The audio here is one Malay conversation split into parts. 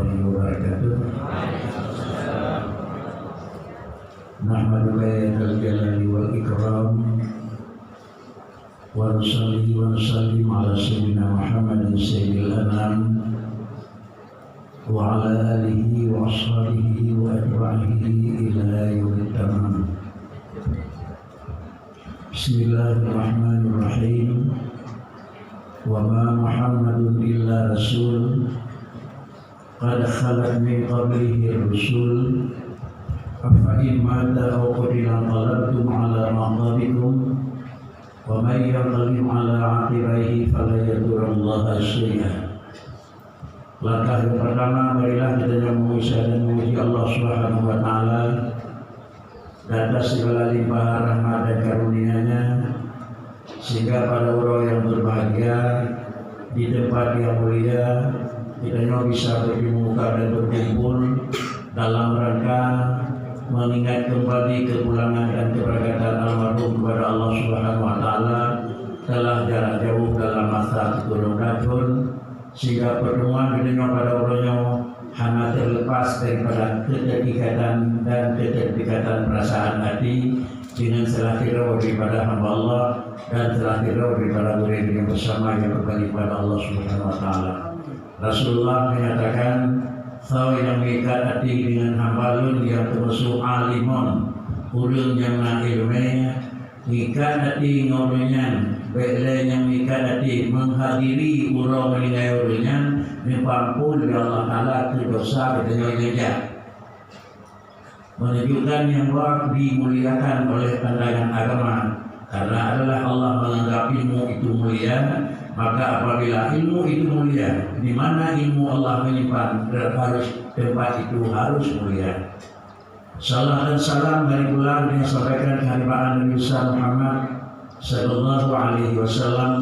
warahmatullahi wabarakatuh. Nahmaduka ya dzal jalali wal ikram wa nusalli wa nusallim ala sayyidina Muhammadin sayyidil anam wa ala alihi wa ashabihi wa atba'ihi ila yaumil tamam. Bismillahirrahmanirrahim. Wa ma Muhammadun illa rasul qad khalat min qablihi rusul afa in mata aw qutila qalabtum ala maqabikum wa man yanqalib ala aqibaihi fala yadurrullaha syai'an. Langkah yang pertama, marilah kita memuji dan memuji Allah Subhanahu wa taala atas segala limpahan rahmat dan karunia-Nya, sehingga pada orang yang berbahagia di tempat yang mulia kita bisa berjumpa dan berkumpul dalam rangka mengingat kembali kepulangan dan keberkatan almarhum kepada Allah Subhanahu wa taala telah jarak jauh dalam masa turun racun, sehingga pertemuan kita pada orangnya hanya terlepas daripada keterikatan dan keterikatan perasaan hati dengan selahirau daripada hamba Allah dan selahirau daripada murid yang bersama yang kembali kepada Allah Subhanahu wa taala. Rasulullah menyatakan, "Saw yang mengikat hati dengan hambalun yang termasuk alimun, ulun yang na ilmu, mengikat hati ngorunyan, bele yang mengikat hati menghadiri urau meninggal urunyan, mempampun dari Allah Taala ke dosa dengan ngejak." Menunjukkan yang bahwa dimuliakan oleh pandangan agama, karena adalah Allah menganggap ilmu itu mulia. Maka apabila ilmu itu mulia, di mana ilmu Allah menyimpan, harus tempat itu harus mulia. Salam dan salam dari bulan yang disampaikan kehadiran Nabi Muhammad Sallallahu Alaihi Wasallam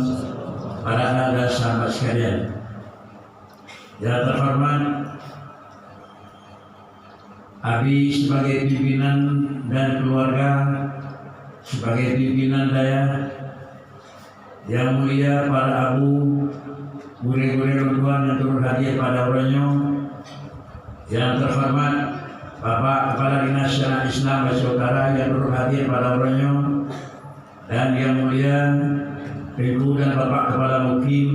pada anda sahabat sekalian. Yang terhormat, Abi sebagai pimpinan dan keluarga, sebagai pimpinan daya, yang mulia para abu, murid-murid Tuhan yang turut hadir pada orangnya, yang terhormat Bapak Kepala Dinas Syariat Islam Aceh Utara yang turut hadir pada orangnya, dan yang mulia Ibu dan Bapak Kepala Mukim,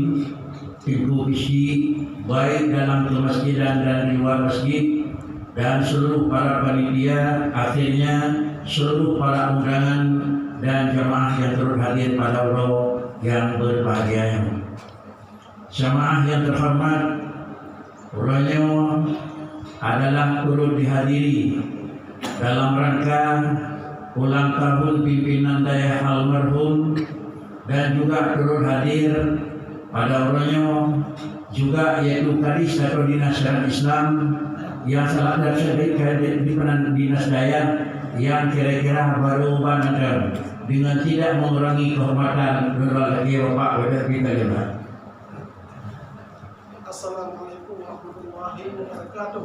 Ibu Visi, baik dalam kemasjidan dan di luar masjid, dan seluruh para panitia, akhirnya seluruh para undangan dan jemaah yang turut hadir pada orang yang berbahagia. Jemaah yang terhormat, orangnya adalah turut dihadiri dalam rangka ulang tahun pimpinan daya almarhum, dan juga turut hadir pada orangnya juga yaitu Kadis atau Dinas Syariat Islam yang salah dan sedikit di Dinas Daya yang kira-kira baru banget dengan tidak mengurangi kehormatan lagi Bapak Wadah kita juga. Assalamualaikum warahmatullahi wabarakatuh.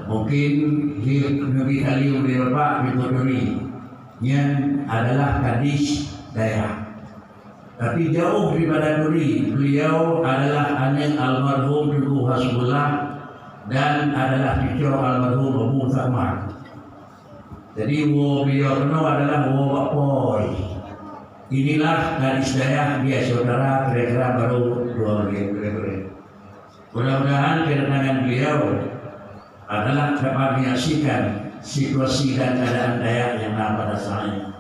Mungkin Nabi Ali oleh Bapak Bidodori yang adalah Kadis daerah, tapi jauh daripada Duri. Beliau adalah anak almarhum Dulu Hasbullah dan adalah cucu almarhum Abu Samar. Jadi beliau kenal adalah Bapoy. Inilah Kadis daerah dia saudara, kira-kira baru 2 bulan. Mudah-mudahan kedatangan beliau adalah dapat menyaksikan situasi dan keadaan Dayak yang ada pada saatnya.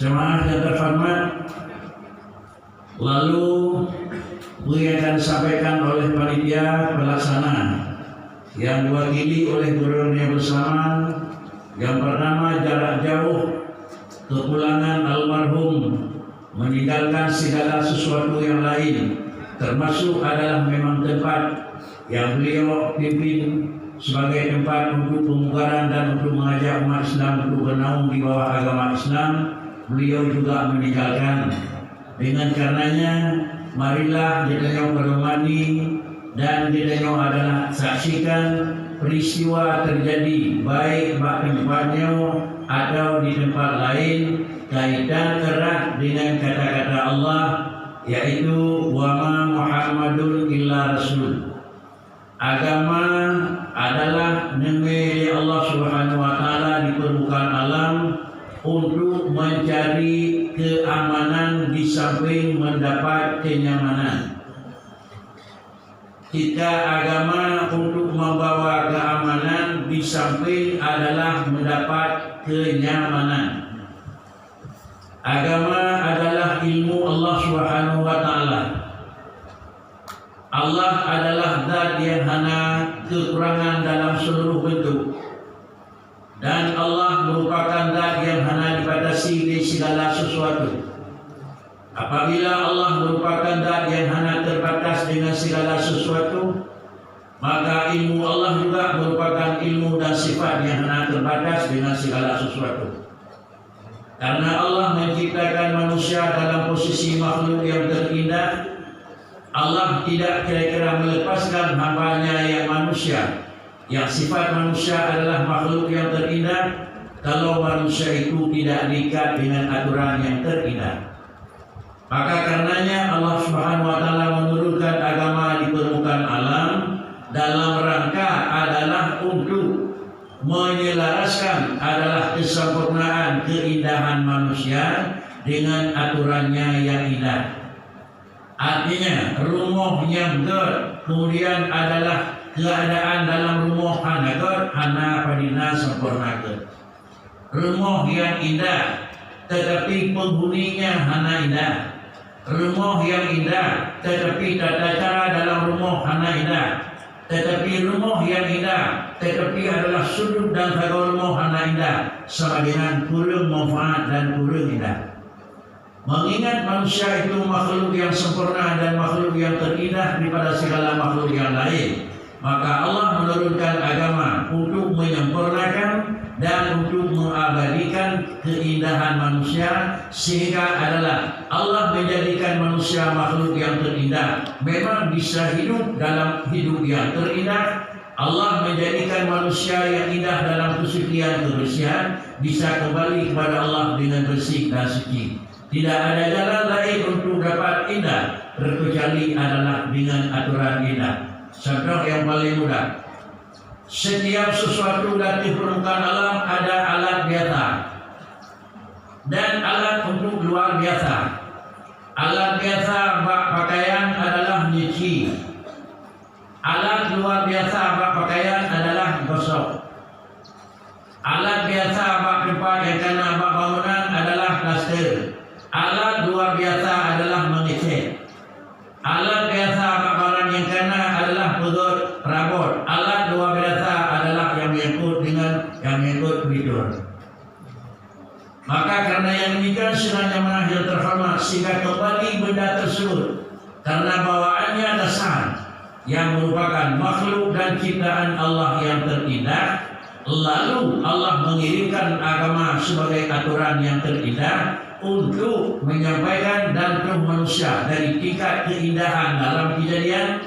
Jemaah yang terhormat, lalu beliau akan disampaikan oleh panitia pelaksana yang diwakili oleh guru-gurunya bersama. Yang pertama, jarak jauh kepulangan almarhum meninggalkan segala sesuatu yang lain, termasuk adalah memang tempat yang beliau pimpin sebagai tempat untuk pemugaran dan untuk mengajak umat Islam untuk bernaung di bawah agama Islam. Beliau juga meninggalkan. Dengan karenanya, marilah kita bermani dan kita adalah saksikan peristiwa terjadi baik di tempatnya atau di tempat lain kaitan erat dengan kata-kata Allah, yaitu wa ma Muhammadun illa rasul. Agama adalah nemeli Allah Subhanahu wa taala di permukaan alam untuk mencari keamanan di samping mendapat kenyamanan. Jika agama untuk membawa keamanan di samping adalah mendapat kenyamanan. Agama adalah ilmu Allah Subhanahu wa taala. Allah adalah zat yang hana kekurangan dalam seluruh bentuk. Dan Allah merupakan zat yang hana dibatasi di segala sesuatu. Apabila Allah merupakan zat yang hana terbatas dengan segala sesuatu, maka ilmu Allah juga merupakan ilmu dan sifat yang hana terbatas dengan segala sesuatu. Karena Allah menciptakan manusia dalam posisi makhluk yang terindah, Allah tidak kira-kira melepaskan hambanya yang manusia, yang sifat manusia adalah makhluk yang terindah, kalau manusia itu tidak diikat dengan aturan yang terindah. Maka karenanya Allah Subhanahu wa taala menurunkan agama di permukaan alam dalam rangka adalah untuk menyelaraskan adalah kesempurnaan keindahan manusia dengan aturannya yang indah. Artinya rumah yang ger, kemudian adalah keadaan dalam rumah hana ger, hana padina sempurna ger. Rumah yang indah tetapi penghuninya hana indah. Rumah yang indah tetapi tata cara dalam rumah hana indah. Tetapi rumah yang indah tetapi adalah sudut dan tagar rumah hana indah, sama dengan kurang manfaat dan kurang indah. Mengingat manusia itu makhluk yang sempurna dan makhluk yang terindah daripada segala makhluk yang lain, maka Allah menurunkan agama untuk menyempurnakan dan untuk mengabadikan keindahan manusia, sehingga adalah Allah menjadikan manusia makhluk yang terindah. Memang bisa hidup dalam hidup yang terindah. Allah menjadikan manusia yang indah dalam kesucian kebersihan, bisa kembali kepada Allah dengan bersih dan suci. Tidak ada jalan lain untuk dapat indah terkecuali adalah dengan aturan indah. Contoh yang paling mudah, setiap sesuatu di permukaan alam ada alat biasa dan alat untuk luar biasa. Alat biasa bak pakaian adalah nyuci. Alat luar biasa bak pakaian adalah gosok. Alat biasa bak tempat yang kena bak bangunan adalah plaster. Alat luar biasa adalah mengecat. Alat biasa bak barang yang kena adalah pegot rabot. Alat luar biasa adalah yang mengikut dengan yang mengikut tidur. Maka karena yang demikian sebenarnya mana yang terhormat, sehingga kembali benda tersebut karena bawaannya dasar yang merupakan makhluk dan ciptaan Allah yang terindah, lalu Allah mengirimkan agama sebagai aturan yang terindah untuk menyampaikan dan roh manusia dari tingkat keindahan dalam kejadian,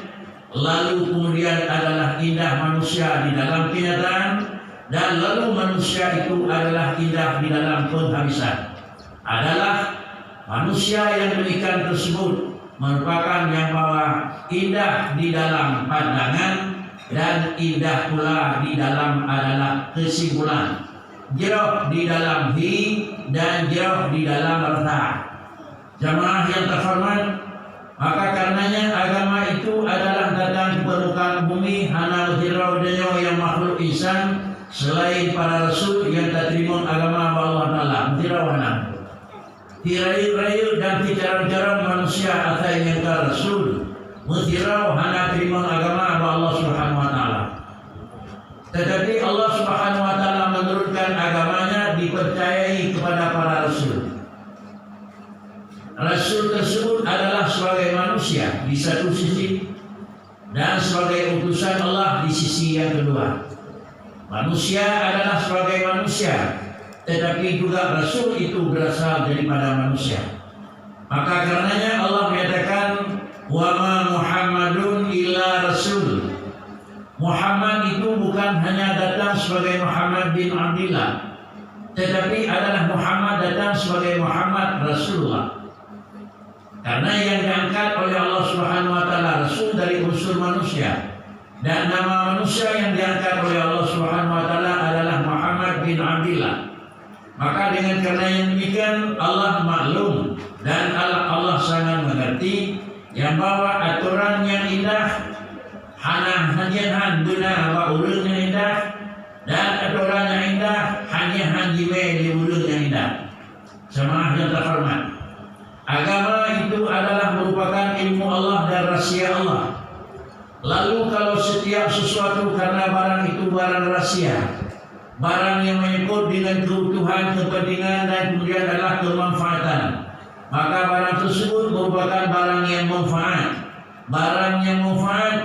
lalu kemudian adalah indah manusia di dalam kenyataan, dan lalu manusia itu adalah indah di dalam penghabisan. Adalah manusia yang demikian tersebut merupakan yang bahwa indah di dalam pandangan dan indah pula di dalam adalah kesimpulan, jauh di dalam hi dan jauh di dalam rasa. Jamaah yang terhormat, maka karenanya agama itu adalah datang ke permukaan bumi hana hirau denyo yang makhluk insan selain para rasul yang tak terima agama Allah Ta'ala. Hirau hana Tirayu-rayu dan ticaran-caran manusia atau yang ke rasul menghirau hana terima agama Allah Subhanahu wa Ta'ala. Tetapi Allah Subhanahu wa Ta'ala menurunkan agamanya dipercayai kepada para rasul. Rasul tersebut adalah sebagai manusia di satu sisi dan sebagai utusan Allah di sisi yang kedua. Manusia adalah sebagai manusia, tetapi juga rasul itu berasal daripada manusia. Maka karenanya Allah menyatakan, wa ma Muhammadun illa rasul. Muhammad itu bukan hanya datang sebagai Muhammad bin Abdillah, tetapi adalah Muhammad datang sebagai Muhammad Rasulullah. Karena yang diangkat oleh Allah Subhanahu wa Ta'ala rasul dari unsur manusia, Dan nama manusia yang diangkat oleh Allah Subhanahu wa taala adalah Muhammad bin Abdullah. Maka dengan kerana yang demikian Allah maklum dan Allah sangat mengerti yang bahawa aturan yang indah hana hanjian benar wa urang yang indah dan aturan yang indah hanya hanjime di urang yang indah. Jemaah yang terhormat, agama itu adalah merupakan ilmu Allah dan rahasia Allah. Lalu kalau setiap sesuatu karena barang itu barang rahasia, barang yang menyebut dengan keutuhan, kepentingan dan kemudian adalah kemanfaatan, maka barang tersebut merupakan barang yang manfaat. Barang yang manfaat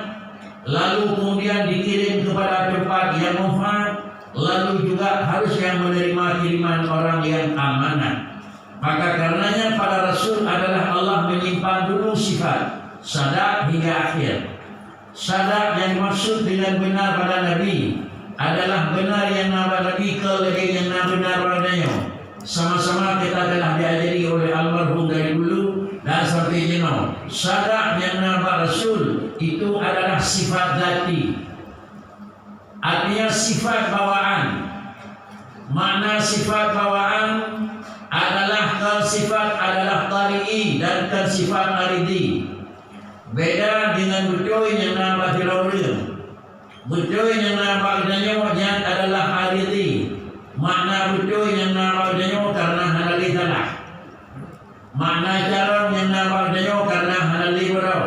lalu kemudian dikirim kepada tempat yang manfaat, lalu juga harus yang menerima kiriman orang yang amanah. Maka karenanya pada Rasul adalah Allah menyimpan dulu sifat sadaq hingga akhir. Sadaq yang dimaksud dengan benar pada Nabi adalah benar yang Nabi kelagi yang benar padanya. Sama-sama kita telah diajari oleh almarhum dari dulu dan sampai jenuh. Sadaq yang nama Rasul itu adalah sifat zati, artinya sifat bawaan. Makna sifat bawaan adalah sifat adalah tari'i dan sifat aridi. Beda dengan betul yang nama Firaun. Betul yang nama adanya adalah aridi. Makna betul yang nama adanya karena halali salah. Makna cara yang nama adanya karena halali betul.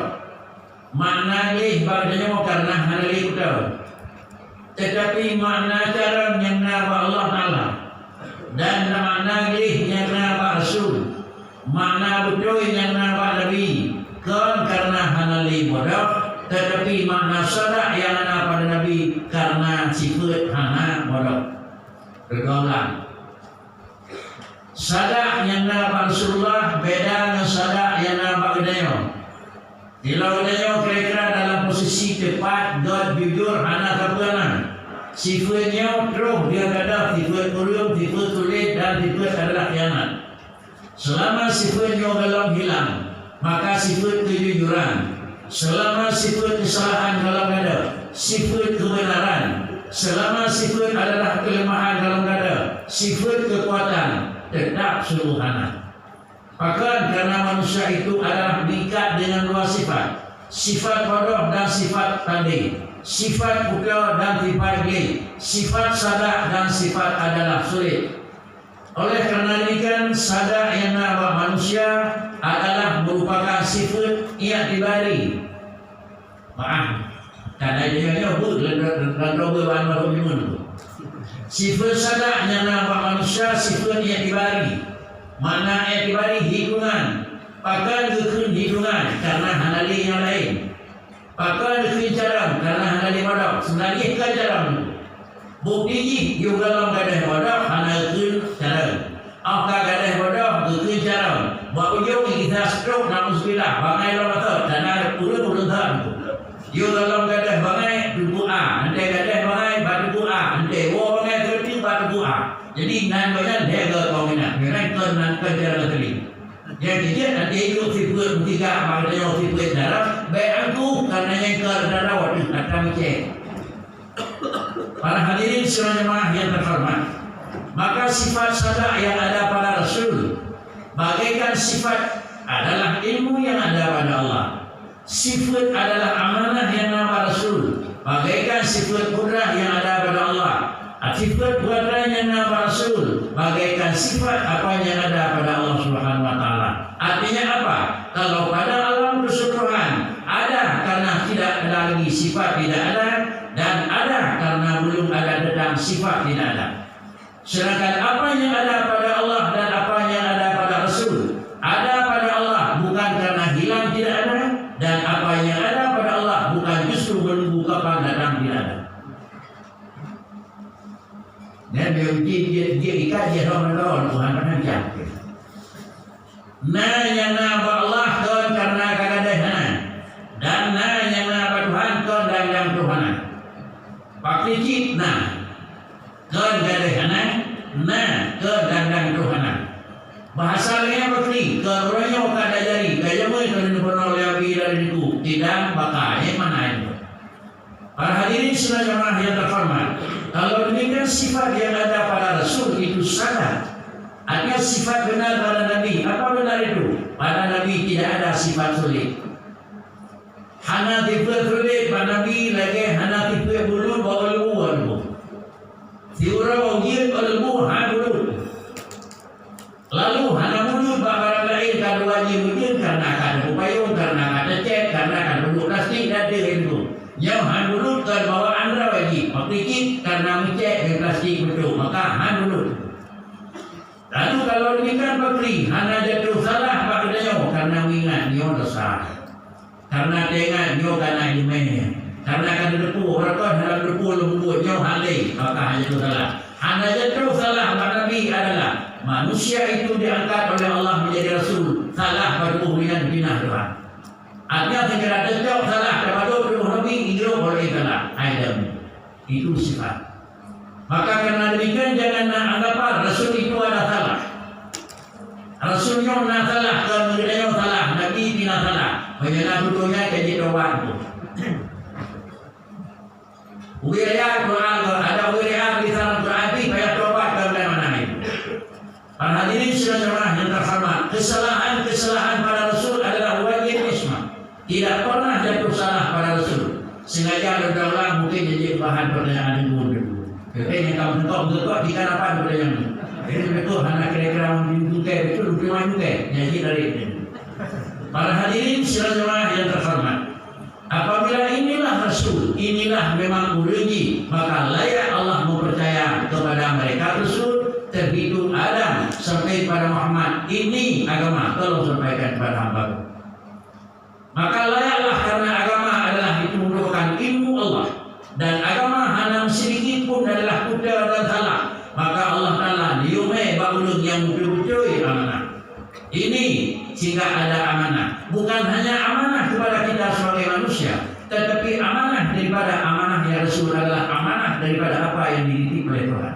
Makna lih adanya karena halali betul. Tetapi makna cara yang nama Allah Ta'ala dan makna lih yang nama Rasul, makna betul yang nama Nabi kan karena halali betul. Tetapi makna sadaq yang ada pada Nabi karena sifat hana bodoh. Bergaulan. Sadaq yang ada Rasulullah beda dengan sadaq yang ada Udayo. Bila Udayo kira-kira dalam posisi tepat, God jujur, hana kapuana. Sifatnya terus dia ada sifat urum, sifat sulit dan sifat adalah khianat. Selama sifatnya dalam hilang, maka sifat kejujuran. Selama sifat kesalahan dalam ada, sifat kebenaran. Selama sifat adalah kelemahan dalam ada, sifat kekuatan tetap seluruhana. Bahkan karena manusia itu adalah diikat dengan dua sifat, sifat bodoh dan sifat tanding, sifat buka dan sifat geli, sifat sadaq dan sifat adalah sulit. Oleh kerana demikian sadaq yang nama manusia adalah merupakan sifat i'tibari. Maaf, karena dia nyebut dan robohan marhum. Sifat sadaq yang nama manusia sifat i'tibari. Mana i'tibari hitungan, pakai gekun hitungan karena halali yang lain. Pakai gekun caram karena halali bodoh. Sebenarnya kan caram. Bukti juga dalam gadah bodoh halali caram. Apakah gadah bodoh gekun caram. Buat ujung kita stroke namuzubillah bangai lamatot dan ada urut-urut tu. Yo dalam gadah bangai duku A, nanti gadah bangai batu A, nanti wo bangai kerti batu A. Jadi nan banyak dia ke kominan, mereka ke nan kerja lagi. Jadi dia nanti itu sifat tiga maknanya sifat darah. Baik aku karena yang ke darah waktu akan cek. Para hadirin jemaah yang terhormat, maka sifat sadaq yang ada pada Rasul bagaikan sifat adalah ilmu yang ada pada Allah. Sifat adalah amanah yang nama Rasul bagaikan sifat kudrah yang ada pada Allah. Sifat kudrah yang nama Rasul bagaikan sifat apa yang ada pada Allah Subhanahu wa taala. Artinya apa? Kalau pada alam keseluruhan ada karena tidak ada lagi sifat tidak ada, dan ada karena belum ada tentang sifat tidak ada. Sedangkan apa yang ada pada Allah dan apa yang ada pada Rasul ada pada Allah bukan karena hilang tidak ada, dan apa yang ada pada Allah bukan justru menunggu kapan datang tidak ada. Dan dia ikat dia Ramadan Tuhan pernah jawab. Nah yang nama Allah kan karena kadang-kadang dan nah yang nama Tuhan kan dalam Tuhan. Pakai cip nah kan kadang-kadang nah kan dalam Tuhan. Bahasa lainnya begini, kerana kada jadi, kaya mo itu pernah lebih dari itu tidak bakal mana itu. Para hadirin sekalian jemaah yang terhormat, kalau demikian sifat yang ada pada Rasul itu salah. Artinya sifat benar pada Nabi. Apa benar itu? Pada Nabi tidak ada sifat sulit. Hana tipe sulit pada Nabi lagi hana tipe bulu bawa ilmu. Siura wajib ilmu bulu. Lalu hana bulu bawa lain kan wajib wujud karena akan upayung, karena akan cek, karena akan bulu plastik dan ilmu. Yang han dulu kan bawa anda wajib makikit karena mencek dengan plastik betul, maka han dulu. Lalu kalau demikian bakri hana jatuh salah pakadanya karena ingat nyo dosa, karena tengah nyo karena imannya, karena akan depu orang dalam depu lembut nyo halai, maka hanya jatuh salah. Hana jatuh salah pada Nabi adalah manusia itu diangkat oleh Allah menjadi Rasul, salah pada hubungan binah Tuhan. Artinya segera cocok salah kepada Nabi hidup oleh salah Adam. Itu sifat. Maka karena demikian janganlah anggapan Rasul itu ada salah. Rasulnya nak salah, kemudiannya salah, Nabi tidak salah. Menyenang dulunya jadi doa itu. Wilayah Quran ada wilayah di dalam Quran ini banyak doa kemudian mana itu. Para hadirin sekalian yang terhormat, kesalahan pada Rasul adalah wajib isma. Tidak pernah jatuh salah pada Rasul. Sengaja berulang mungkin jadi bahan pertanyaan yang mudah. Yang kamu tentu ikan apa pertanyaan ini? Ini betul anak kira-kira menjuntai betul lupa juga. Jadi dari ini. Para hadirin sekalian yang terhormat, apabila inilah Rasul, inilah memang uruji, maka layak Allah mempercaya kepada mereka Rasul terhitung Adam sampai pada Muhammad. Ini agama, tolong sampaikan kepada hamba. Maka layaklah karena agama adalah itu merupakan ilmu Allah dan agama hanya sedikit pun adalah kuda dan salah, maka Allah Ta'ala diumai baulun yang betul-betul amanah. Ini sehingga ada amanah, bukan hanya amanah kepada kita sebagai manusia, tetapi amanah daripada amanah yang Rasul adalah amanah daripada apa yang dititip oleh Tuhan.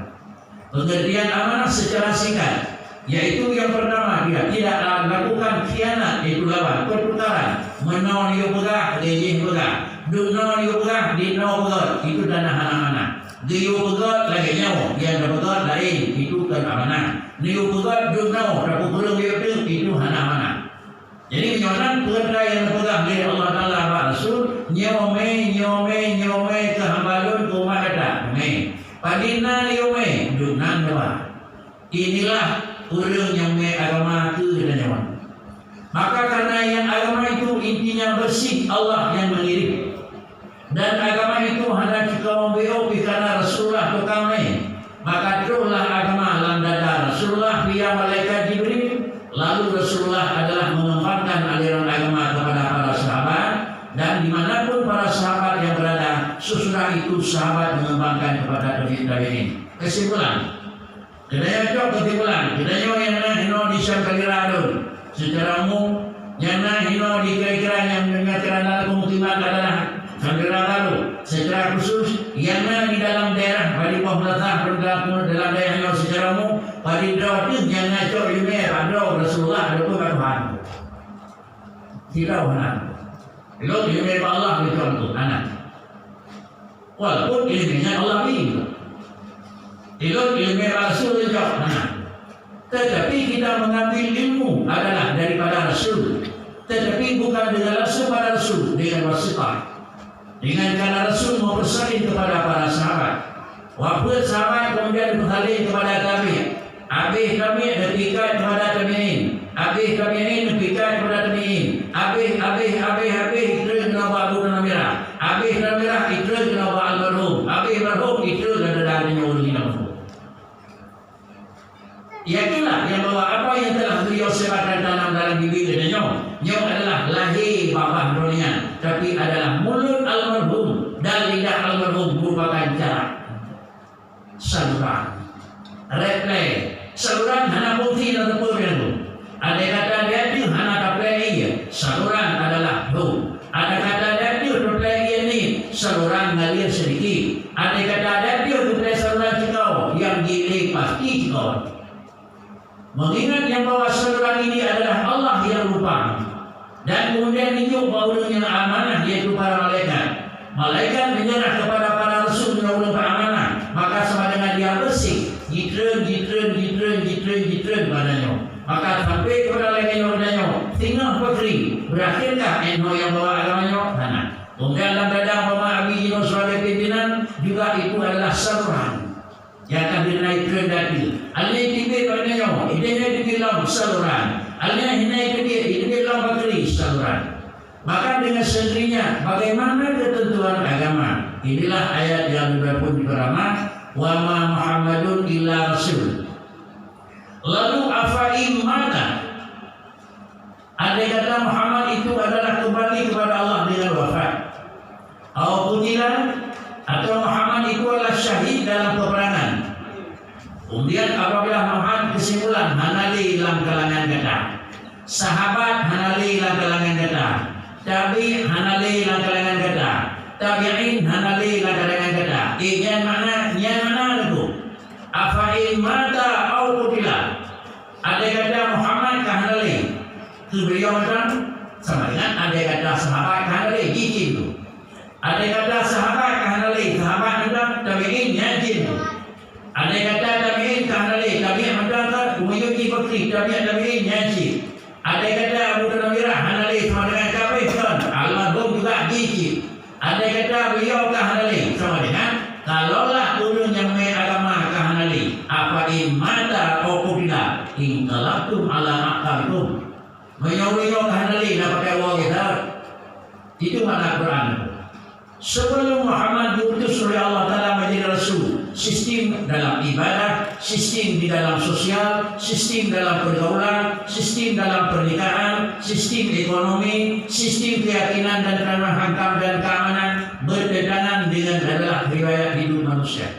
Pengertian amanah secara singkat, yaitu yang pertama dia tidak melakukan khianat, yaitu lawan pertukaran. Menau dia pegah, dia pegah. Duno dia pegah, dia pegah. Itu dana amanah. Dia pegah lagi nyawa, yang dah pegah lain itu kan amanah. Dia pegah duno, dapat kurung dia itu amanah. Jadi menyonan perkara yang pegah dari Allah Taala Rasul nyome kehambalun kumah kata me. Padina nyome dunan dewa. Inilah orang yang agama ke dan nyawa. Maka karena yang agama itu intinya bersih, Allah yang mengirim. Dan agama itu hanya jika membeo karena Rasulullah itu kami. Maka teruslah agama landada Rasulullah via malaikat Jibril. Lalu Rasulullah adalah mengembangkan aliran agama kepada para sahabat. Dan dimanapun para sahabat yang berada, sesudah itu sahabat mengembangkan kepada tabi'in. Kesimpulan, kedaya jok kesimpulan, kedaya yang hino di syarikat secara umum, yang hino di kira-kira yang menyatakan dalam pemukiman adalah syarikat lalu. Secara khusus, yang di dalam daerah bagi pemerintah bergabung dalam daerah yang secara umum, bagi daerah itu yang ngacok ini ada Rasulullah ada pun Tuhan. Tidak benar. Itu ilmu Allah itu anak. Walaupun ilmunya Allah ini. Itu ilmu Rasul juga. Tetapi kita mengambil ilmu adalah daripada Rasul. Tetapi bukan dengan langsung pada Rasul, dengan wasitah. Dengan karena Rasul mau bersalin kepada para sahabat. Walaupun sahabat kemudian bersalin kepada tabi'in. Habis kami berpikat kepada tabi'in. Habis tabi'in berpikat kepada tabi'in. Habis itu kenapa Abu Namirah. Habis Namirah itu kenapa Al-Marhum. Habis Marhum itu dari Uli Namu. Yakinlah yang bahwa apa yang telah beliau sebarkan dalam bibir Nyong adalah lahir bawah dunia, tapi adalah mulut almarhum dan lidah almarhum merupakan cara saluran, replay, saluran hana putih dan tepur yang tu. Ada kata dia tu hana replay, saluran adalah tu. Ada kata dia tu replay ini saluran ngalir sedikit. Ada kata dia tu replay saluran cikau yang gile pasti cikau. Mengingat yang bahwa saluran ini adalah Allah yang lupa dan kemudian hidup baulun yang amanah yaitu para malaikat, Malaikat menyerah kepada para rasul ulun keamanan. Maka sama dengan dia bersih, jitren padanya. Maka sampai kepada lagi padanya, tinggal Bakri. Berakhirkah eno yang bawa agamanya? Tanah. Kemudian dalam keadaan Muhammad Abi Jino sebagai pimpinan juga itu adalah saluran yang akan dinaik kendali. Alnya tiba padanya, idenya dibilang saluran. Alnya hinai ke dia, ini bilang Bakri saluran. Maka dengan sendirinya bagaimana ketentuan agama? Inilah ayat yang pun diberamat, wa ma Muhammadun illa rasul. Lalu afaim mata. Ada kata Muhammad itu adalah kembali kepada Allah dengan wafat. Atau tidak, atau Muhammad itu adalah syahid dalam peperangan. Kemudian apabila Muhammad kesimpulan hanali dalam kalangan kata, sahabat hanali dalam kalangan kata, tabi hanali dalam kalangan kata, tabi'in hanali dalam kalangan kata. Yang mana itu? Afain mata au qutila. Ada kata Muhammad kahanali. Itu beliau macam sama dengan ada kata sahabat kahanali jin itu. Ada kata sahabat kahanali, sahabat macam tabi'in jin itu. Ada kata tabi'in kahanali, tabi'in macam Umayyad Bakri, tabi'in jin. Ada kata Abu Tanawirah hanali sama dengan kafir kan. Almarhum juga jin. Ada kata beliau kahanali sama dengan kalaulah ulun yang agama kahanali apa mata au qubila in qalabtum ala aqabikum menyawiyo kahanali dapat Allah kita. Itu makna Quran. Sebelum Muhammad diutus oleh Allah Ta'ala menjadi Rasul, sistem dalam ibadah, sistem di dalam sosial, sistem dalam pergaulan, sistem dalam pernikahan, sistem ekonomi, sistem keyakinan dan keamanan dan keamanan bertentangan dengan adalah riwayat hidup manusia.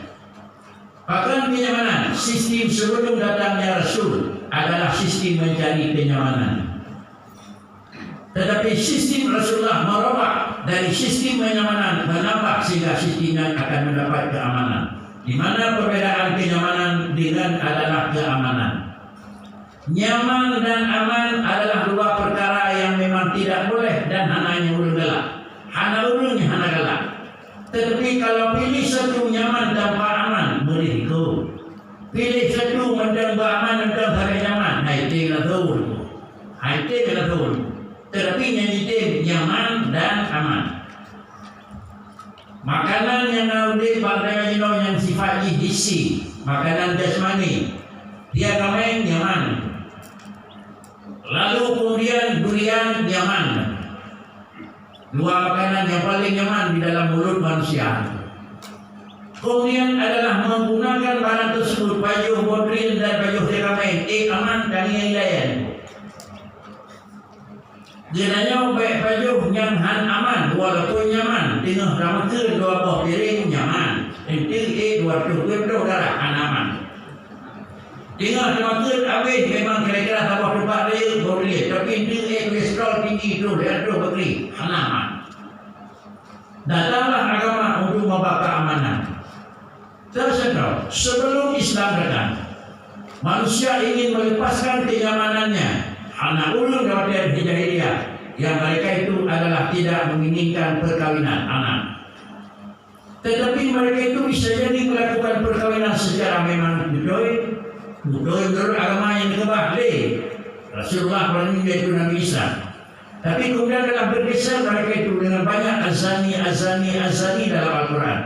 Bahkan kenyamanan, sistem sebelum datangnya Rasul adalah sistem mencari kenyamanan. Tetapi sistem Rasulullah merubah dari sistem kenyamanan menambah sehingga sistemnya akan mendapat keamanan. Di mana perbedaan kenyamanan dengan adalah keamanan. Nyaman dan aman adalah dua perkara yang memang tidak boleh dan hanya ulun gelap. Hana ulunnya hana gelap. Tetapi kalau pilih satu nyaman tanpa aman, berisiko. Pilih satu menambah aman dan tak nyaman, itu kena tahu. Itu kena tahu. Tetapi yang itu nyaman dan aman. Makanan yang naudih pada yang sifat hisi, makanan jasmani, dia kamain nyaman. Lalu kemudian durian nyaman. Dua makanan yang paling nyaman di dalam mulut manusia. Kemudian adalah menggunakan barang tersebut, baju bodrin dan baju kamain, aman dan ilayan. Jenanya baik baju yang aman walaupun nyaman, tengah ramakan dua buah piring nyaman, enti dua cukup darah aman. Tengah ramakan habis memang kira-kira tambah tempat dia boleh, tapi enti kolesterol tinggi itu dia tu Bakri aman. Datanglah agama untuk membawa keamanan. Tersedot sebelum Islam datang, manusia ingin melepaskan kenyamanannya. Anak ulun dari jahiliyah yang mereka itu adalah tidak menginginkan perkawinan anak. Tetapi mereka itu bisa jadi melakukan perkawinan secara memang betul agama yang kebalik. Rasulullah berani itu Nabi Isa. Tapi kemudian dalam bergeser mereka itu dengan banyak azani dalam Al-Quran.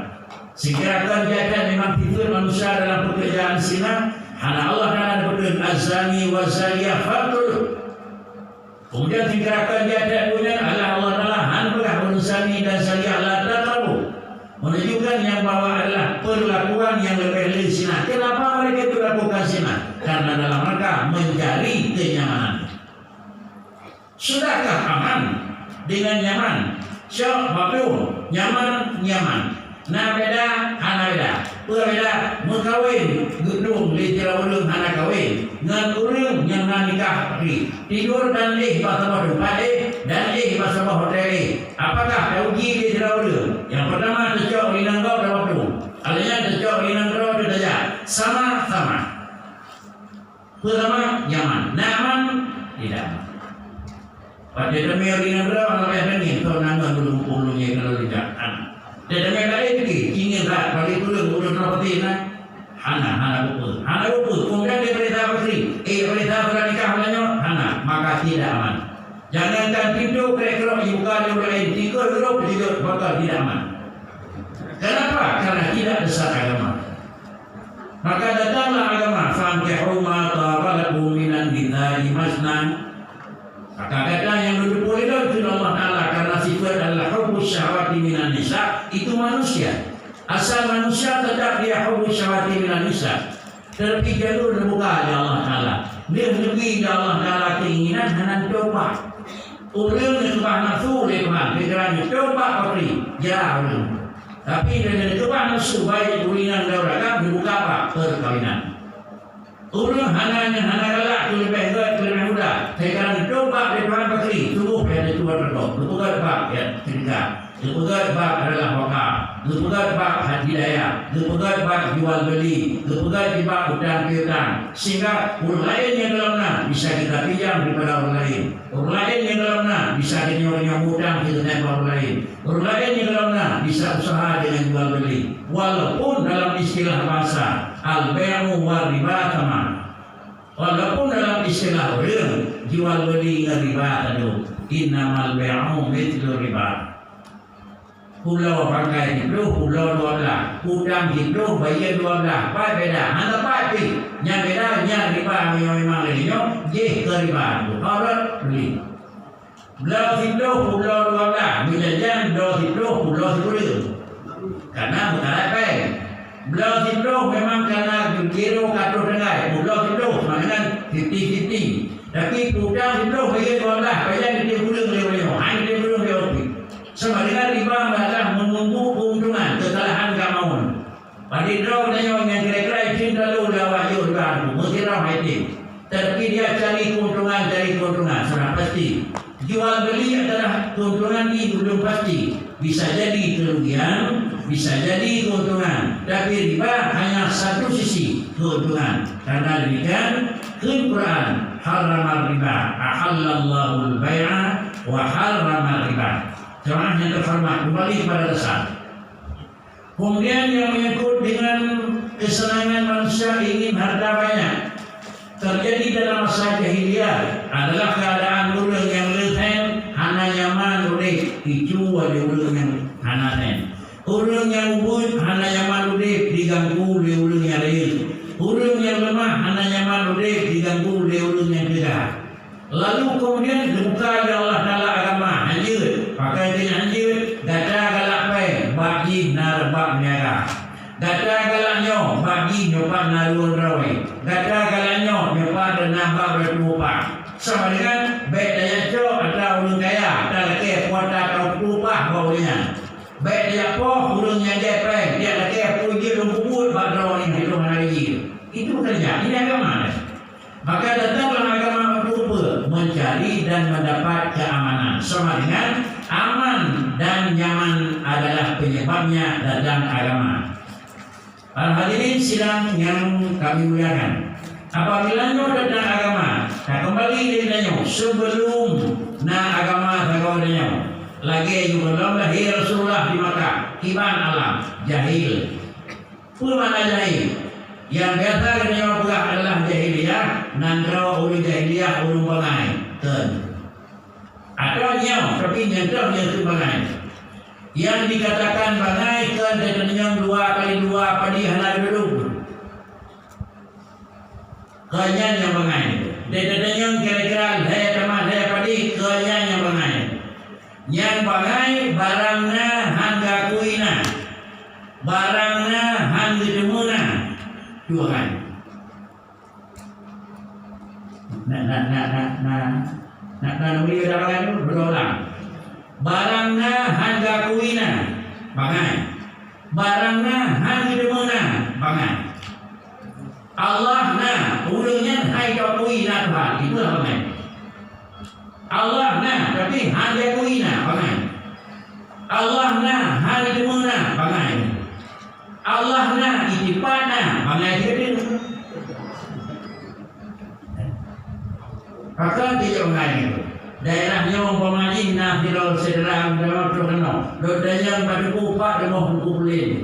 Sehingga terjadi memang fitur manusia dalam pekerjaan zina. Hanya Allah dan betul azani wa zaniyah fatul. Kemudian tingkatkan dia kemudian Allah Ta'ala hanbah unzani dan zaniyah la taqrabu. Menunjukkan yang bahwa adalah perlakuan yang lebih dari zina. Kenapa mereka itu lakukan zina? Karena dalam rangka mencari kenyamanan. Sudahkah aman dengan nyaman? Maklum, nyaman. Nah beda, hana beda. Berbeda, mengkawin gedung di ulung hana kawin. Dengan ulung yang nak nikah tidur dan bahasa tempat dan bahasa hotel. Apakah uji di ulung? Yang pertama tercok linanggau dan waktu. Alanya tercok linanggau dan saja. Sama. Pertama nyaman, nyaman tidak. Pada demi linanggau kalau yang ini, kalau nangga belum puluhnya kalau tidak. Dan dengan lain lagi, ingin tak balik turun urut properti nak hana lupa. Kemudian dia beritahu isteri, beritahu sudah nikah belanya, maka tidak aman. Jangankan pintu kerek-kerok dibuka oleh orang lain, tiga huruf juga bakal tidak aman. Kenapa? Karena tidak besar agama. Maka datanglah agama, fankihu ma taba lakum minan nisa'i masna. Maka kata yang duduk boleh itu Allah Ta'ala, karena sifat adalah hubbus syahwati minan nisa, itu manusia. Asal manusia tetap dia hubbus syahwati minan nisa. Tapi jalur dibuka oleh Allah Ta'ala. Dia lebih dari Allah Ta'ala keinginan dan coba. Orang yang coba nafsu oleh Tuhan, pikirannya coba beri, jauh. Tapi dengan coba nafsu baik ulinan dan ragam dibuka apa? Perkawinan. Orang hana galak tu lebih hebat, lebih mudah. Sekarang coba Tuhan beri, tubuh yang ada Tuhan berdoa. Lupakan bab ya cerita. Lupakan bab adalah wakaf. Lupakan bab hidayah. Lupakan bab jual beli. Lupakan bab hutang piutang. Sehingga orang lain yang dalamnya bisa kita pinjam daripada orang lain. Orang lain yang dalamnya bisa kita hutang kita daripada orang lain. Orang lain yang dalamnya bisa usaha dengan jual beli. Walaupun dalam istilah bahasa al-bay'u wa riba sama. Walaupun dalam istilah orang jual beli dengan riba tadi. Innamal bay'u mithlu riba. Pulau pakai hidup, pulau 12. Hutang hidup, bayar 12. Apa beda? Mana pasti? Yang beda, yang riba memang lainnya, je ke riba. Orang beli. Pulau hidup, pulau 12. Bila jangan pulau hidup, pulau 10. Karena bukan apa. Pulau hidup memang karena kira kata dengar. Pulau hidup maknanya 50-50. Tapi hutang hidup bayar 12. Bayar dia pulang lewat. Hanya dia pulang lewat. Sama dengan riba adalah menunggu keuntungan, kesalahan kemauan. Pada draw yang kira-kira cinta lu dah wajib riba, mesti ramai itu. Tapi dia cari keuntungan, sudah pasti. Jual beli adalah keuntungan ini belum pasti. Bisa jadi kerugian, bisa jadi keuntungan. Tapi riba hanya satu sisi keuntungan. Karena demikian, Quran haram riba, ahallallahu al-bay'a wa harrama riba. Jemaah yang terhormat, kembali kepada dasar. Kemudian yang menyangkut dengan kesenangan manusia ingin harta banyak, terjadi dalam masa jahiliyah adalah keadaan orang yang lehen hana nyaman urip itu ada orang yang hana ten. Orang yang ubud hana nyaman urip diganggu oleh orang yang lain. Orang yang lemah hana nyaman urip diganggu oleh orang yang tegak. Lalu kemudian dibuka oleh Allah Ta'ala agama anjir, pakai dengan anjir, gata galak pai, bagi narbak niaga. Gata galaknya bagi nyoba naruh rawai. Gata galaknya nyoba nambah bertupa. Sama dengan baik daya cok atau orang kaya, atau laki kuota atau tupa baunya. Baik daya poh orang yang jepai, dia laki puji lumpur badrau ini hidup hari. Itu kerja, ini agama. Maka datanglah agama mencari dan mendapat keamanan. Sama dengan aman dan nyaman adalah penyebabnya datang agama. Para hadirin sidang yang kami muliakan, apabila datang agama, kembali dengannya sebelum agama tergodanya. Lagi belum lahir Rasulullah di Makkah, iman alam jahil. Pun mana jahil? Yang biasa kita buka adalah jahiliyah, nandra ulun jahiliyah ulun bangai. Atau nyau, tapi nyantar yang bangai. Yang dikatakan bangai kan dan yang 2 kali 2 padi halal dulu. Kanyan yang bangai. Dan yang kira-kira daya teman daya padi kanyan yang bangai. Yang bangai barangnya hangga kuina. Barangnya hangga demuna. Tuhan. Nak beli barang itu berulang. Barangnya harga kuina, bangai. Barangnya harga demuna, bangai. Allah na, ulungnya hai kau kuina Tuhan, itu bangai. Allah na, tapi harga kuina, bangai. Allah na, harga demuna, bangai. Allah na, itipana, bangai jadi. Maka tidak mengalir. daerahnya umpamanya nah Firau Sederang dalam terkenal dodanya pada kupat demoh kukulin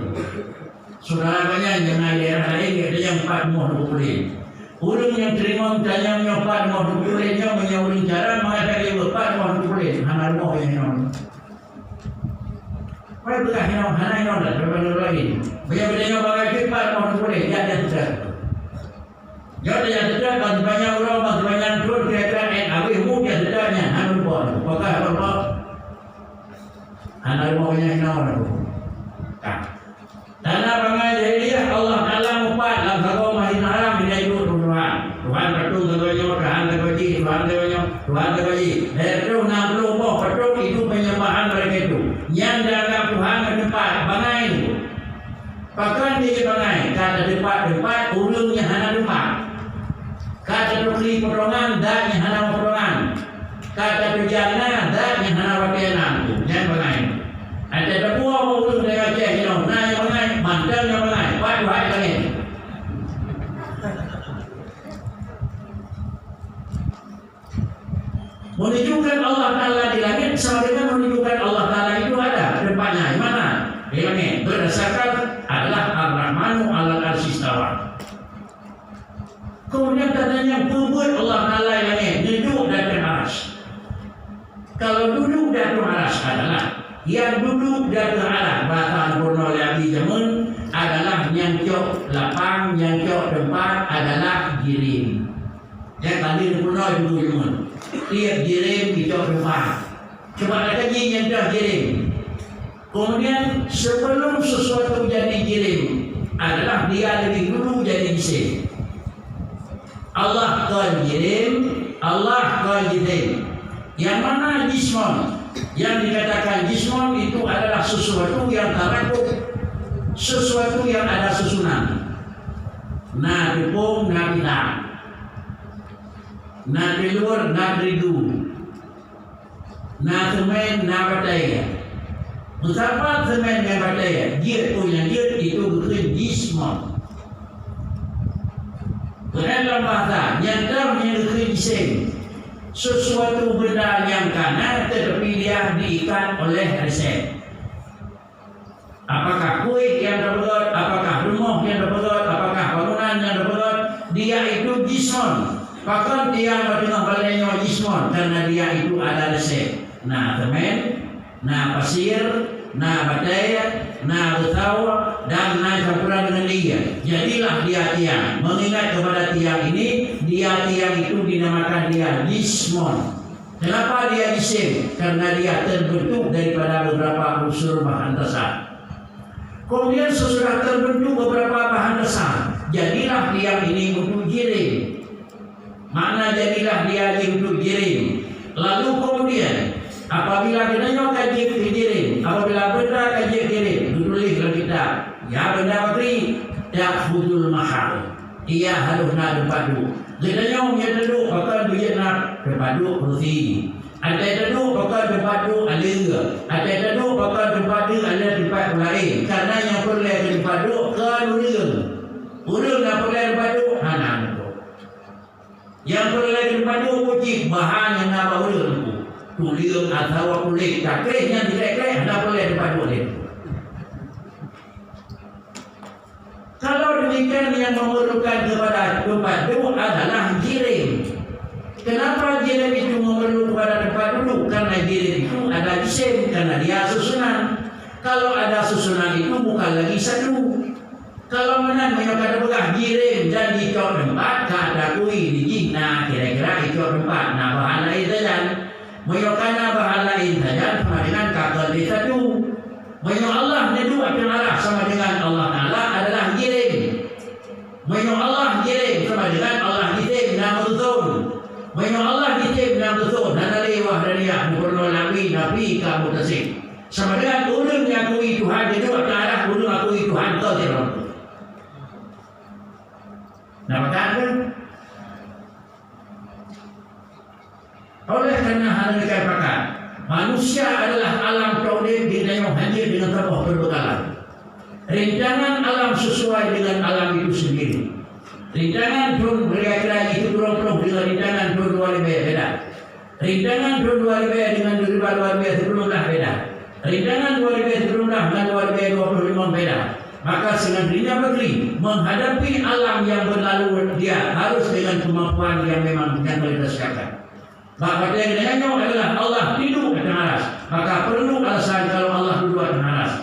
saudara banyak yang daerah lain ada yang 4 demoh kukulin urang yang terima tanya menyopat demoh kukulinnya menyauling cara mengatakan dia 4 demoh kukulin hana demoh yang non apa belah yang hana non dah berbalik lagi banyak-banyak bagai cepat demoh kukulin dia ada tidak jadi yang tidak banyak orang banyak turun kira-kira habis mungkin tidaknya anu buat apakah apa anak maunya hinawan aku tanah bangai jahiliyah Allah Ta'ala mupat dalam satu mahina haram dia hidup Tuhan betul keduanya Tuhan keduaji Tuhan keduaji dari itu 60 boh betul itu penyembahan mereka itu yang dianggap Tuhan ke tempat bangai itu bahkan dia bangai kata tempat urungnya hana tempat kata tukli perongan dan yang hana perongan kata tujana dan yang hana wakianan tu jangan bangai ada dapur urung dengan Aceh you know nah yang bangai mantan yang bangai buat lagi menunjukkan Allah Ta'ala di langit sama dengan menunjukkan Allah Ta'ala itu ada tempatnya di mana di langit berdasarkan adalah Ar-Rahmanu Al-Arsy Istawa. Kemudian katanya pembuat Allah Ta'ala yang duduk di atas aras. Kalau duduk di atas aras adalah yang duduk di atas aras bahasa Purno Abi Jamun adalah nyangcok lapang, nyangcok tempat adalah giring. Yang tadi Purno Ibu Jamun tiap giring dicok tempat. Coba ada yang dah giring. Kemudian sebelum sesuatu jadi giring adalah dia lebih dulu jadi giring. Allah qajirim, Allah qajirim. Yang mana jismon? Yang dikatakan jismon itu adalah sesuatu yang tarakuk, sesuatu yang ada susunan. Na dukung, na bidang, na dilur, na dridu, na semen, na bataya. Betapa semen dan bataya? Dia punya dia itu bukan jismon. Dalam bahasa yang terjadi sesuatu benda yang kanan tetapi dia diikat oleh resep. Apakah kuih yang terbuat, apakah rumah yang terbuat, apakah bangunan yang terbuat, dia itu jismon. Bahkan dia dengan balainya jismon karena dia itu ada resep. Nah semen, nah pasir, nah bataya, nah betawa dan nah campuran dengan dia. Jadilah dia tiang. Mengingat kepada tiang ini, dia tiang itu dinamakan dia jismon. Kenapa dia jisim? Karena dia terbentuk daripada beberapa unsur bahan dasar. Kemudian sesudah terbentuk beberapa bahan dasar, jadilah tiang ini untuk giring. Mana jadilah dia untuk giring. Lalu kemudian apabila kita kaji giring, apabila benda kaji giring, ditulis dalam kitab, ya benda bakri, ta'khudul mahal. Ia harus nak berpadu. Kita yang duduk bakal dia nak berpadu kursi. Ada duduk bakal berpadu ada. Ada duduk bakal berpadu ada tempat lain. Karena yang perlu berpadu kan urang. Urang nak perlu berpadu hanan. Yang perlu berpadu kucing bahan yang nak urang. Tuliang atau kulit cakres yang tidak kres tak boleh berpadu dia. Kalau demikian yang memerlukan kepada tempat duduk adalah giring. Kenapa giring itu memerlukan kepada tempat duduk? Karena giring itu ada jisim, karena dia susunan. Kalau ada susunan itu bukan lagi satu. Kalau mana menyokong begah giring dan dicok tempat, kata kui di nah kira-kira dicok tempat. Nah bahan lain saja. Menyokong bahan lain saja sama dengan kakak di satu. Menyok Allah duduk akan Allah sama dengan Allah Ta'ala adalah giring. Menyok Allah giring sama dengan Allah giring dan betul. Menyok Allah giring dan betul. Dan lewah dari yang mempurna Nabi kamu tasik. Sama dengan ulun yang akui Tuhan duduk akan Allah, ulun akui Tuhan kau tidak. Nampak kan? Oleh kerana hal ini dikatakan, manusia adalah alam tauhid yang hadir dengan tabuh berbekalan. Rencangan alam sesuai dengan alam itu sendiri. Rencangan pun berkira-kira itu penuh dengan rencangan pun luar beda. Rintangan 2000 dengan 2000 sebelum dah beda. Rintangan 2000 sebelum dah dengan 2025 beda. Maka senandainya Bakri menghadapi alam yang berlalu, dia harus dengan kemampuan yang memang yang berdasarkan. Maka yang dengannya adalah Allah duduk atas aras. Maka perlu alasan kalau Allah duduk atas aras.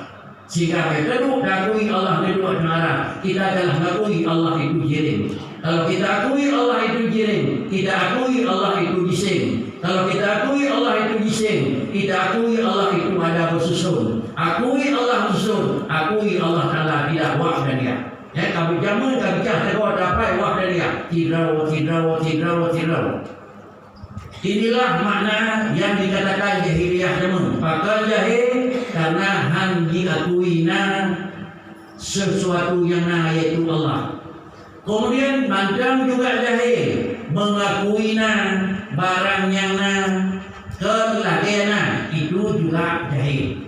Sehingga kita akui Allah duduk atas aras, kita adalah mengakui Allah itu jirim. Kalau kita akui Allah itu jirim, kita akui Allah itu jisim. Kalau kita akui Allah itu jisim, kita akui Allah itu ada bersusun. Akui Allah bersusun, akui Allah Ta'ala tidak wahdaniyah. Ya, kami jamin kami cakap dapat wahdaniyah. Tidak. Inilah makna yang dikatakan jahiliyah teman. Pakal jahil karena han diakuina sesuatu yang na yaitu Allah. Kemudian macam juga jahil mengakuina barang yang na kelakena, itu juga jahil.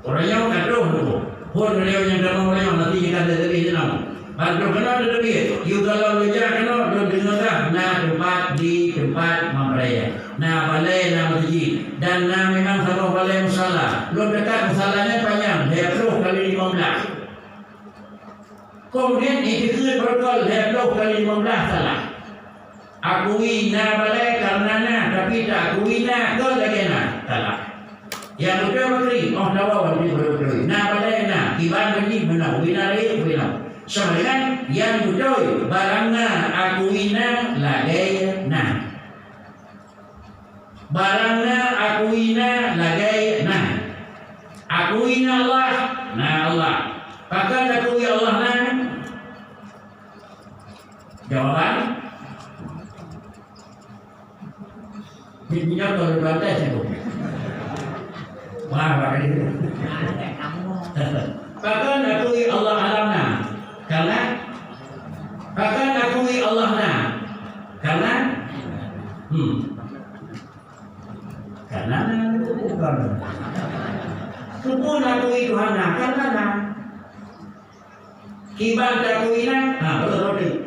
Orangnya kata tu, pun beliau yang dalam orang nanti jika ada dari jenam. Bantu kena ada lebih. You kalau belajar kena do dengar na tempat di tempat memperaya. Na balai na masjid dan na memang sama balai musala. Lo dekat musalanya panjang, dia perlu kali 15. Kemudian itu berkol dia perlu kali 15 salah. Akui na balai karena na, tapi tak akui na ke lagi na salah. Yang betul Bakri, dawa wali betul. Na balai na, kiban bani benar, winari benar. Sama dengan yang betul barangna akuina lagai na. Barangna akuina lagai na. Akuina Allah, na Allah. Pakai akui Allah na. Jawaban Bibinya kalau batas itu. Wah, pakai itu. Pakai akui Allah alamna. Karena bahkan akui Allah karena bukan Supun akui Tuhan karena kiban akui betul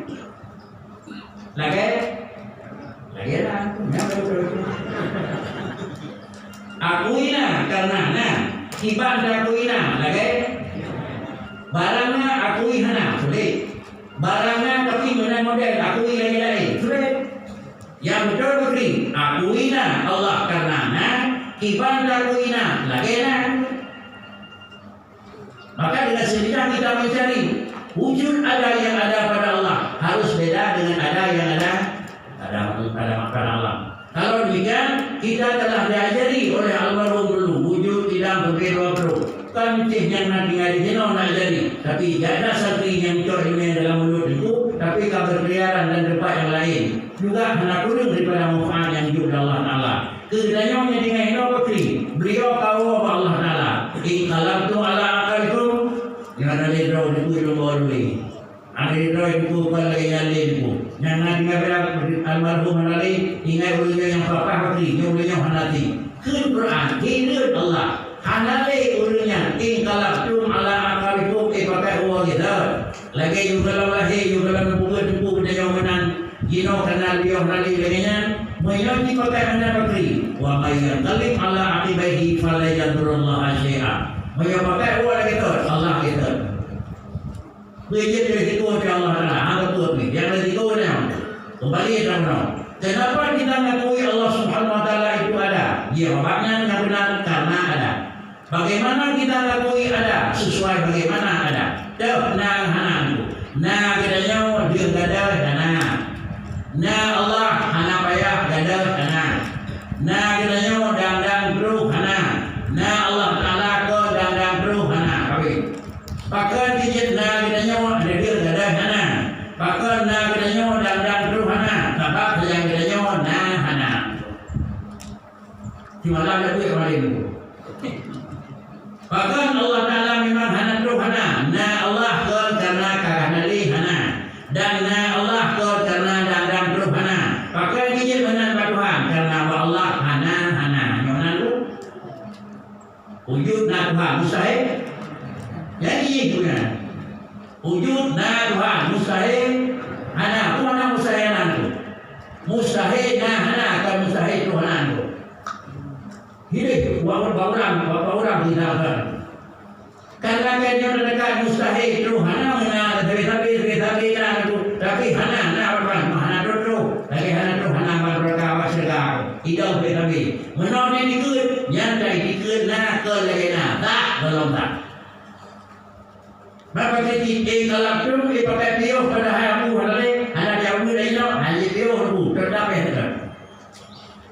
lagi akui karena kiban akui lagi barangnya akui sulit. Barangnya tapi model akui lagi sulit. Yang betul Bakri, akui Allah karena kiban akui lagi Maka dengan sendirinya kita mencari wujud ada yang ada pada Allah harus beda dengan ada yang ada pada Allah. Kalau demikian kita telah diajari oleh almarhum dulu wujud tidak berbeda bro. Kan yang nanti hari ini nak jadi, tapi tidak ada santri yang corongnya dalam mulut itu, tapi kabar berkeliaran dan tempat yang lain juga hendak kurang daripada manfaat yang hidup Allah Taala. Keduanya dengan ini Bakri, beliau tahu apa Allah Taala. Ikalam tu ala akalikum, yang ada di dalam itu ilmu ada di dalam itu kalau yang lain yang nanti kabar almarhum alali ingat ulama yang papa Bakri, yang ulama hanati. Quran hidup Allah. Hanale urunya ingkalabtum ala akalikum pakai uang kita lagi juga lagi juga dalam buku yang menan jino kenal dia nali laginya menyo dipakai anda Bakri wa mayyan talim ala aqibaihi fala yadurullah syai'a menyo pakai uang lagi tu Allah kita begitu dari itu Allah Taala anggap tu ni yang dari itu ni kembali dalam kenapa kita mengakui Allah Subhanahu Wa Taala itu ada dia bapaknya yang benar karena ada. Bagaimana kita lakui ada sesuai bagaimana ada. Dah hanan. Kadanya dia gada dana. Allah hana payah gada dana. Kadanya dandang bro hana. Allah Taala ko dandang bro hana kawin. Pakai dijit kadanya ada dia gada hana. Pakai kadanya dandang bro hana. Sebab yang kadanya hana. Di malam ada duit kemarin itu. Bahkan Allah Ta'ala memang hana hana. Allah ke karena kahanali hana. Dan Allah ke karena dandang hana. Bahkan dia benar Tuhan karena Allah hana. Yang itu wujud Tuhan mustahil. Jadi itu kan wujud Tuhan mustahil hana. Itu mana mustahil itu? Mustahil nah kan mustahil Tuhan tu. Hidup berapa orang tidak kan. Karena dia dekat mustahil Tuhan mana tapi tapi hana nak apa mana tu lagi hana tu hana berkah segala hidup tapi menon ni dikut nyantai dikut nah ke lagi nah tak belum tak. Maka kita kalau tu kita pakai pion pada hari Abu hari ada jauh dari no hari pion tu tetap ada.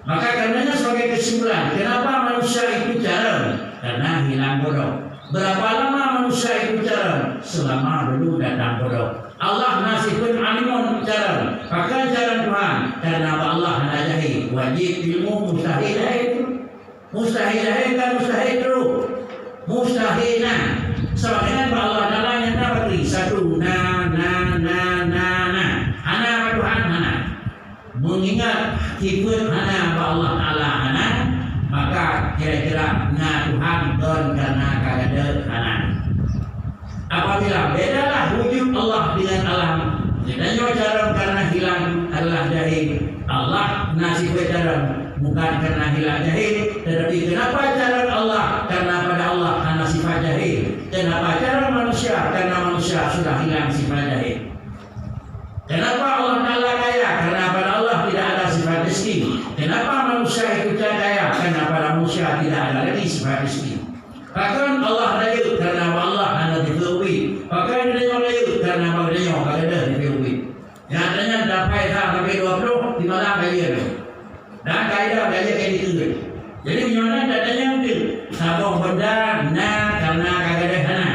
Maka karenanya sebagai kesimpulan kenapa manusia itu jarang? Karena hilang bodoh. Berapa lama manusia itu jarang? Selama dulu datang bodoh. Allah nasibun alimun jarang. Pakai jalan Tuhan. Karena Allah najahi wajib ilmu mustahil itu. Mustahil kan mustahil itu. Mustahilan. Sebab dengan Allah Taala yang beri satu na. Hana Tuhan hana. Mengingat sifat hana Allah Taala hana. Maka kira-kira na Tuhan karena kagada hana. Apabila bedalah wujud Allah dengan alam, bedanya jarang karena hilang adalah jahil. Allah nasib jarang bukan karena hilang jahil, tetapi kenapa jarang Allah? Karena pada Allah hanya sifat jahil. Kenapa jarang manusia? Karena manusia sudah hilang sifat jahil. Kenapa Allah Taala kaya? Karena pada Allah tidak ada sifat miskin. Kenapa manusia itu kaya? Karena pada manusia tidak ada lagi sifat miskin. Bahkan Allah raya karena Allah hanya diberi. Bahkan dia raya karena dia ada diberi. Nyatanya dapat sampai 20 di malam kaya tu. Dan kaya kaya itu. Jadi mana datanya itu sabuk benda na karena kagada hana.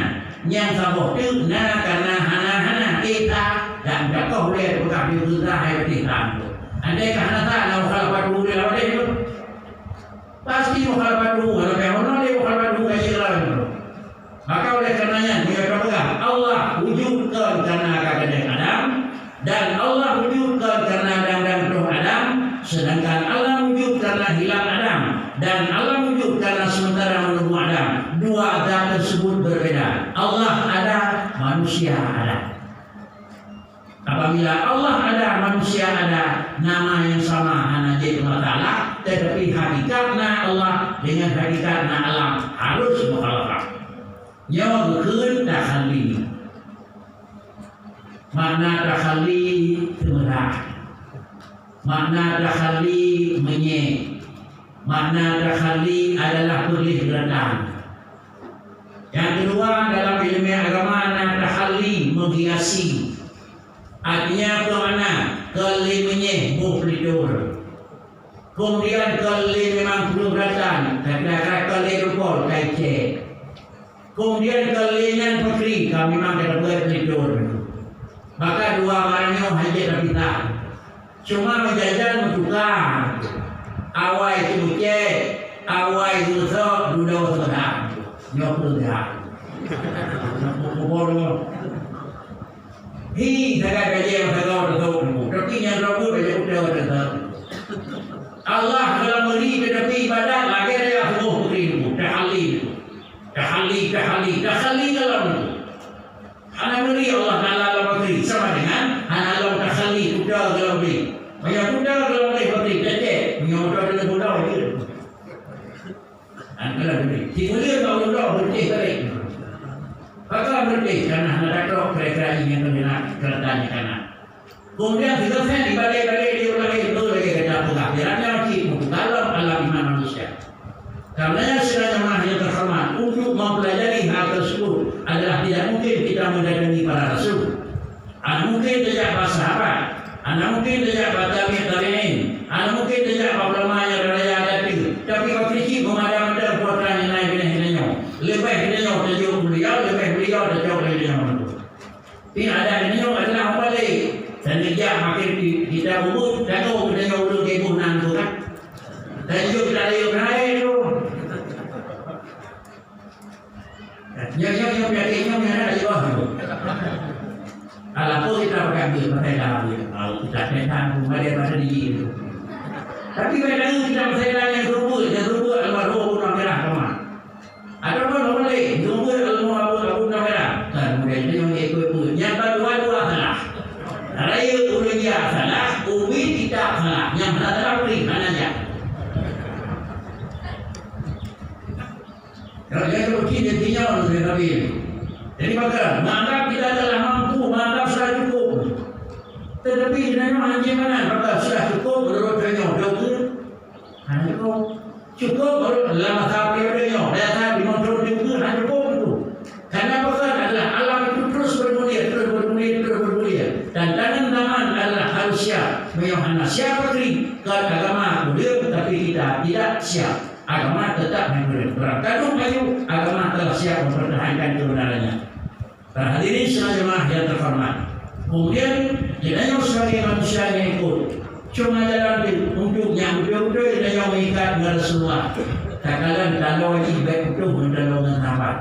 Yang sabuk itu na karena hana kita dan tak boleh bukan kita hai kita. Andai kerana tak nak mukhalafat dulu dia lawan dia. Pasti mukhalafat dulu kalau memang dia mukhalafat dulu kaya lawan. Maka oleh karenanya dia kata Allah wujudkan karena kagada Adam dan Allah wujudkan karena dan roh Adam, sedangkan Allah wujud karena hilang Adam dan Allah wujud karena sementara menunggu Adam. Dua zat tersebut berbeda. Allah ada, manusia ada. Apabila Allah ada, manusia ada, nama yang sama hanya jadi Allah, tetapi hakikatnya Allah dengan hakikatnya alam harus mukhalafah. Nyawa berkun takhali. Makna takhali semerah. Makna takhali menyek. Makna takhali adalah boleh berenang. Yang kedua dalam ilmu agama makna takhali menghiasi. Artinya bermakna kali menyek berpelitur. Kemudian kali memang perlu beratang. Kata-kata kali rupol kaicek. Kemudian kalian putri kami memang kita buat pelitur. Maka dua barangnya hanya kita. Cuma menjajan bertukar. Awal itu cek, awal itu sok, duduk sedang. Nyokul dah. Pukul. Hi, saya kerja masa kau tertahu. Tapi yang terlalu banyak udah tertahu. Allah dalam beri tetapi ibadat lagi dia semua putri itu. Tahali dalam itu. Hanya beri Allah Taala dalam beri sama dengan hanya dalam tahali kuda dalam beri. Banyak kuda dalam beri putri cecek. Banyak kuda dalam kuda itu. Antara beri. Si mulia kau kuda berhenti balik. Maka berhenti karena hendak kau kira-kira ingin mengenal keretanya kanan. Kemudian kita saya dibalik-balik diulangi itu lagi kata pengakhirannya wajib dalam alam iman manusia. Karena sedang yang terhormat untuk mempelajari hal tersebut adalah tidak mungkin kita mendatangi para rasul. Anda mungkin tidak para sahabat, Anda mungkin tidak para tabi'in, Anda mungkin tidak para ulama yang raya ada itu. Tapi kalau kita mengadam putra yang lain bina-binanya, lebih binanya terjauh beliau, lebih beliau terjauh beliau itu. Tidak ada binanya adalah apa lagi? Dan dia makin kita umur, jago binanya ulu kebuh nantu kan. Dan juga kita lihat itu. Yang biasanya ada di bawah itu. Kalau kita pakai dalam itu, kalau kita setan rumah dia pada di itu. Tapi kadang kita setan yang rumput almarhum Abu Merah sama. Ada pun boleh rumput almarhum Abu Merah. Kemudian dia yang ikut yang dua salah. Raya urunya salah, ubi tidak salah. Nabi. Jadi maka menganggap kita telah mampu, menganggap sudah cukup. Tetapi sebenarnya anjing mana? Maka sudah cukup menurut dunia. Hanya cukup menurut dalam masa periodenya. Data dimontrol juga hanya cukup itu. Karena pekan adalah alam itu terus bermulia. Dan tangan adalah harus siap. Memang siap pergi ke agama mulia, tapi kita tidak siap. Agama tetap yang berang kandung kayu, agama telah siap mempertahankan kebenarannya. Para hadirin jemaah yang terhormat. Kemudian jenayah sebagai manusia yang ikut cuma jalan untuk yang betul-betul jenayah mengikat dengan Rasulullah. Katakan kalau ini baik betul menolong sahabat.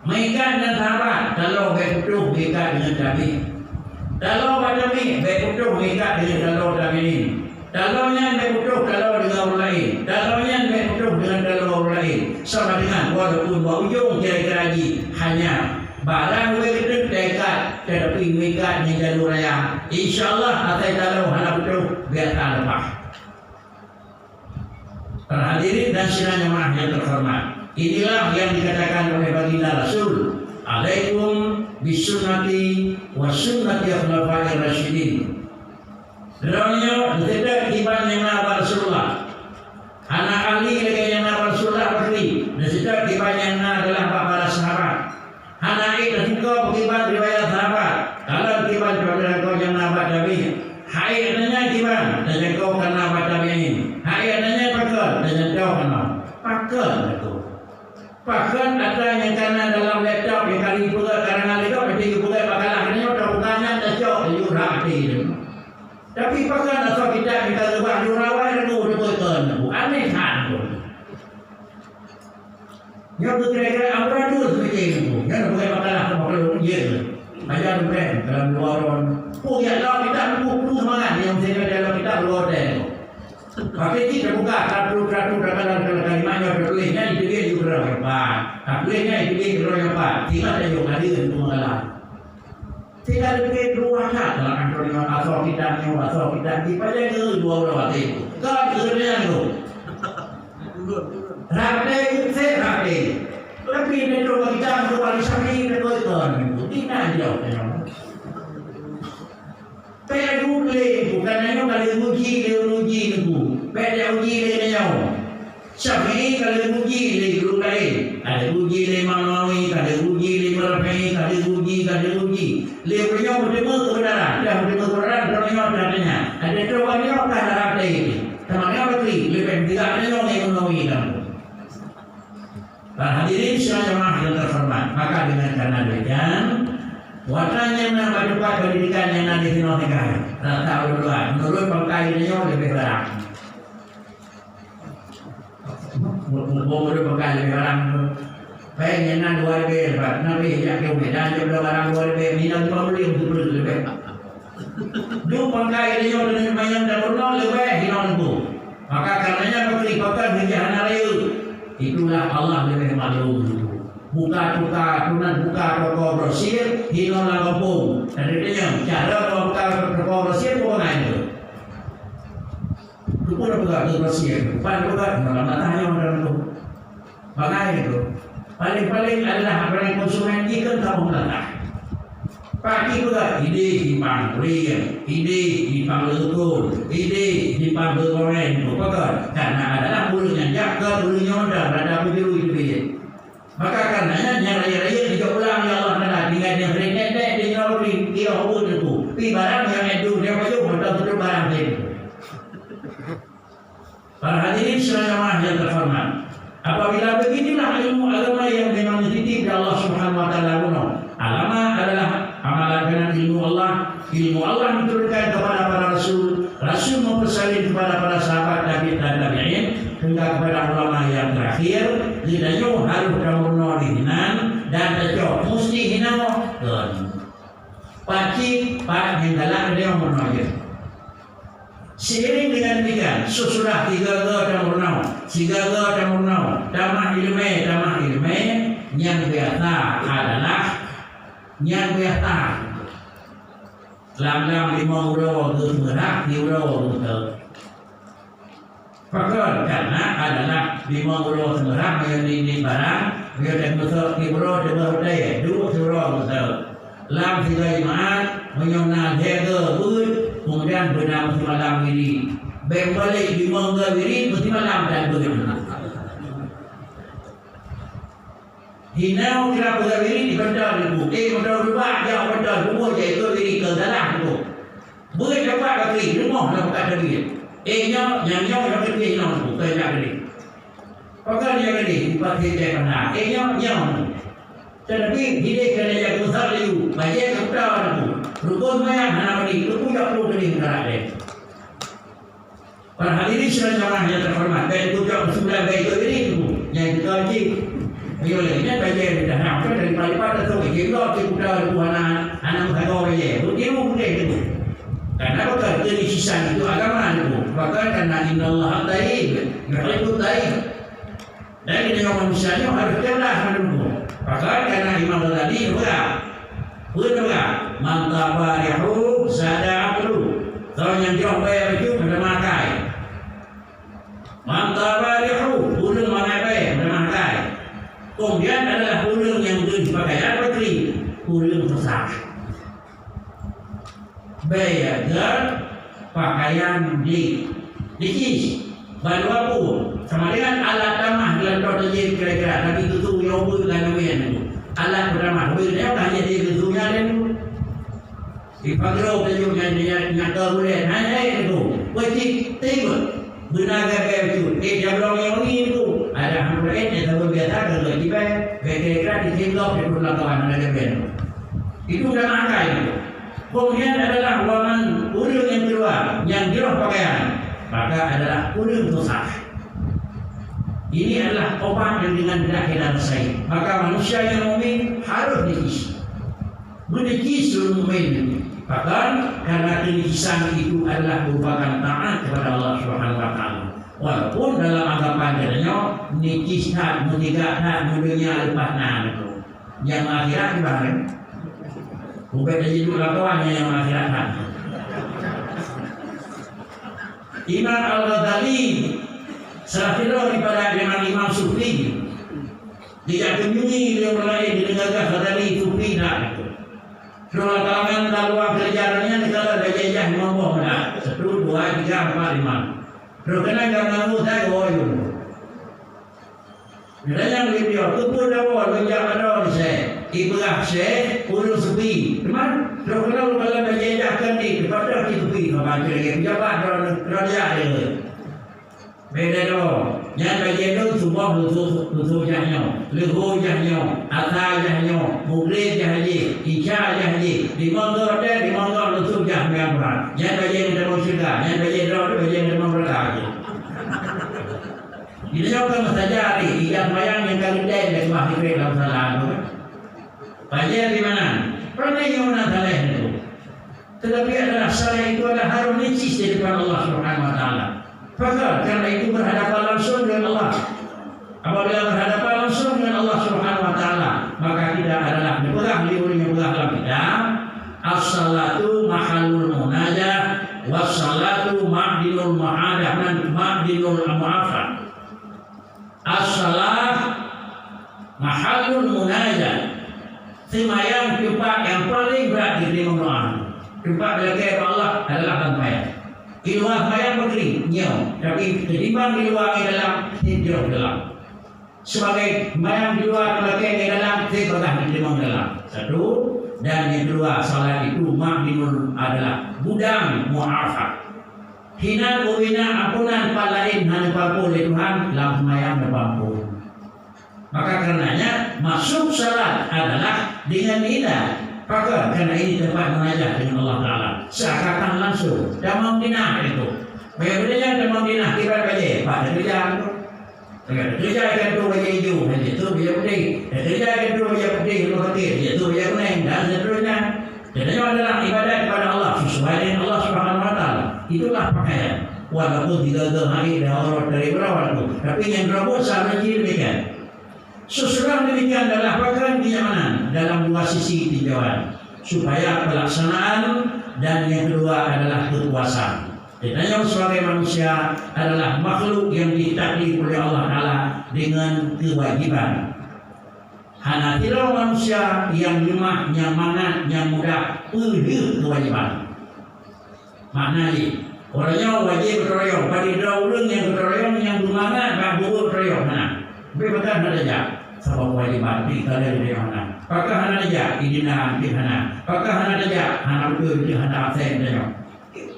Mengikat dengan sahabat kalau baik betul mengikat dengan Nabi. Kalau pada ni baik betul mengikat dengan kalau Nabi ini. Kalau yang baik betul kalau dengan orang lain. Kalau yang baik betul dengan kalau orang lain. Sama dengan walaupun ujung kira-kira lagi hanya barang begitu dekat tetapi mengikat di jalur raya. InsyaAllah atai talau halal betul biar tak lepas. Para hadirin dan sidang jemaah yang terhormat, inilah yang dikatakan oleh baginda Rasul, alaikum bisunnati wa sunnati khulafa'ir rasyidin. Dalamnya tidak tiba yang Rasulullah. Anak Ali dengan yang Rasulullah berdiri. Dan tidak tiba yang adalah para sahabat. Anak itu juga beriman riwayat sahabat. Kalau beriman kepada kau yang nabat Nabi, hai adanya beriman dan kau kan nabat Nabi ini. Hai adanya pakar dan kau kan pakar itu. Pakar ada yang karena dalam laptop yang kali pula karena laptop berarti pula bakalah ini udah bukannya tajok di urati itu. Tapi pakar atau kita lebah jurawai itu betul aneh kan tu. Yang kira-kira amradul seperti itu. Yang bukan makalah kalau dia. Ajar bukan dalam dua orang. Ya kalau kita perlu semangat yang saya dalam kita luar deh. Pakai kita buka kartu dalam kalimatnya tertulisnya itu dia juga berapa. Tulisnya itu dia juga berapa. Tidak ada yang hadir untuk mengalah. Tidak ada yang dua kat dalam antara asal kita di pada dua orang itu. Kalau sebenarnya itu. Rapi, saya rapi. Tapi ini coba kita untuk warisan ini betul-betul itu tidak jauh. Pernah bukan hanya kali uji itu. Pernah uji dia. Syafi'i kali uji dia guru lain. Ada uji dia Imam ada uji dia Rafi, ada uji. Dia punya bertemu kebenaran. Dah bertemu kebenaran, terima katanya. Ada coba-coba kan rapi ini. Temannya berarti lebih tidak ada yang menawi kamu. Para hadirin jemaah yang terhormat, maka dengan karena demikian watanya nak berdebat pendidikan yang ada di negara. Rata ulama menurut pengkajiannya lebih berat. Menurut pengkajian lebih berat. Baiknya nak 2 lebih, nabi yang kemudian jumlah barang 2 lebih, minat 50 untuk lebih. Dua pengkajiannya dengan banyak dan berulang lebih hinonku. Maka karenanya beri pakar menjadi raya. Itulah Allah lebih maklum itu. Buka toko brosir, hinolah kampung. Dan dia cara buka toko brosir bukan itu. Itu pun buka toko brosir. Bukan dalam matanya orang itu. Makanya itu. Paling adalah orang konsumen ikan tahu melangkah. Pagi juga ide di pangkulian, ide di panglukun, ide di panggulgoren, bukan? Karena adalah bulunya jaga, bulunya udah berada biru itu dia. Maka karenanya yang raya-raya juga ulang ya Allah Taala dengan yang nenek di nyori dia hubung itu. Pi barang yang itu dia baju betul-betul barang itu. Para hadirin jemaah yang terhormat, apabila beginilah ilmu agama yang memang dititip oleh Allah Subhanahu wa taala agama adalah amalan dengan ilmu Allah. Ilmu Allah diturunkan kepada para rasul, rasul mempersalin kepada para sahabat Nabi dan tabi'in, hingga kepada ulama yang terakhir. Lidahnya harus kamu dihinan dan terjauh mesti hinau dan pacik pak yang dalam dia menolak. Seiring dengan demikian, sesudah 3 dan murnau, 3 dan murnau, damah ilmu yang biasa adalah yang biasa. Lam 5 euro ke merah, euro ke. Fakir karena adalah 5 euro merah yang ini barang Biar dan besar kibro dan berdaya dua surah besar. Lam tiga jemaat menyonal jaga bud kemudian benar mesti malam ini. Balik di mangga ini mesti malam dan bagaimana. Hinau kira pada diri di bandar itu. Bandar rumah jauh bandar rumah iaitu diri ke dalam itu. Boleh dapat lagi rumah dalam kat diri. Yang dapat diri yang itu ke dalam diri. Pakai dia tadi empat tiga pandang. Yang. Tetapi hidup kena yang besar itu. Banyak kepada itu. Rukun mayang anak ini. Rukun tak perlu kena negara dia. Para hadirin sekalian yang terhormat. Baik itu jauh sebelah baik itu diri itu. Yang kita wajib. Violenya bagian dah nampak daripada tu kita kita buana anak muda bayi begitu boleh itu karena betul jadi sisa itu agama itu bahkan karena innallaha taib yuhibbu taib dan dia manusia harus cerdas menunggu bahkan karena Imam Ghazali juga mantabarihu sada aklu kalau yang jauh bayar itu memakai mantabarihu ulun memakai kemudian adalah ulung yang dipakai apa tadi? Ulung besar. Bayar pakaian dikis. Baru apa? Sama dengan alat tamah dalam protesi kira-kira. Tapi itu tu yang ubah dengan itu. Alat tamah. Ubahnya hanya di kesunya dan itu. Dipagro penyunya nyata boleh. Hanya itu. Wajib tengok. Benar gaya itu. Jablang yang ini itu. Ada hampuran yang tak biasa kalau kita kira-kira ditinggal di perlakuan ada benda. Itu dah makai. Kemudian adalah waman ulung yang kedua yang dirah pakaian. Maka adalah ulung tosah. Ini adalah obat yang dengan berakhir selesai. Maka manusia yang mukmin harus dikis. Menekis seluruh mukmin. Bahkan karena kenikisan itu adalah merupakan taat kepada Allah Subhanahu Wa Taala. Walaupun dalam anggapan dirinya nikis tak, mutiga tak, dunia lepas itu. Yang akhirat gimana? Bukan jadi dulu lakuannya yang akhirat tak. Imam Al-Ghazali serafirah daripada dengan Imam Sufi. Dia kunjungi dia mulai di negara Ghazali Sufi tak itu. Surah kalangan laluan kerjaannya negara Dajjal mampu tak. 1, 2, 3, 4, 5. Terus kena jangan saya goyong. Bila yang video tu pun awal menjawab ada saya. Ibrah saya urus sepi. Teman, terus kena kalau menjejakkan di depan di tepi kawan lagi pejabat raja dia. Beda doh. Yang bagian tu semua lusuh jahnya, lehu jahnya, atas jahnya, mugrid jahji, isya jahji. Di mangga lusuh jah merah. Yang bagian dalam syurga, yang bagian doh bagian dalam neraka. Ini juga masajari yang bayang yang kali dari mahir dalam salah tu. Bagian di mana? Pernah yang mana salah itu? Tetapi adalah salah itu adalah harus nicis di depan Allah Subhanahu Wa Taala. Fakar karena itu berhadapan langsung dengan Allah. Apabila berhadapan langsung dengan Allah Subhanahu Wa Taala, maka tidak adalah dipegang liurnya pegang dalam kitab. As-salatu mahallul munajah, was-salatu ma'dinul ma'adah dan ma'dinul mu'afah. As-salat mahallul munajah. Semayang tempat yang paling berat diterima doa. Tempat belajar Allah adalah tempat. Di luar bayang begini, nyau. Tapi ketimbang di luar di dalam, hijau dalam. Sebagai bayang di luar belajar di dalam, saya diterima dalam. Satu. Dan yang kedua, salat itu ma'dinul adalah gudang mu'afah. Hina uwina ampunan palain hanya mampu oleh Tuhan, dalam semayang mampu. Maka karenanya masuk salat adalah dengan lidah. Maka karena ini tempat menajah dengan Allah Ta'ala seakan langsung damang dinah itu. Bagaimana damang dinah kira baje pada kerja itu. Kerja akan tu baje hijau, itu baje putih. Kerja akan tu baje putih, itu baje kuning dan seterusnya. Jadi adalah ibadat kepada Allah sesuai dengan Allah Subhanahu Wa Taala. Itulah pakaian. Walaupun tidak hari orang dari berawal itu, tapi yang rambut sama demikian. Sesudah demikian adalah pakaian kenyamanan dalam dua sisi tinjauan supaya pelaksanaan dan yang kedua adalah kepuasan. Kita sebagai manusia adalah makhluk yang ditaklif oleh Allah Taala dengan kewajiban. Hana kira manusia yang lemah, yang mangat, yang mudah perlu kewajiban. Maknanya orangnya wajib berroyong. Pada orang yang berroyong, yang bermangat, tak buruk berroyong. Berbekal hana saja. Sebab kewajiban di kalian dia hana. Pakah hana saja, idina di hana. Pakah hana saja, hana betul di hana absen saja.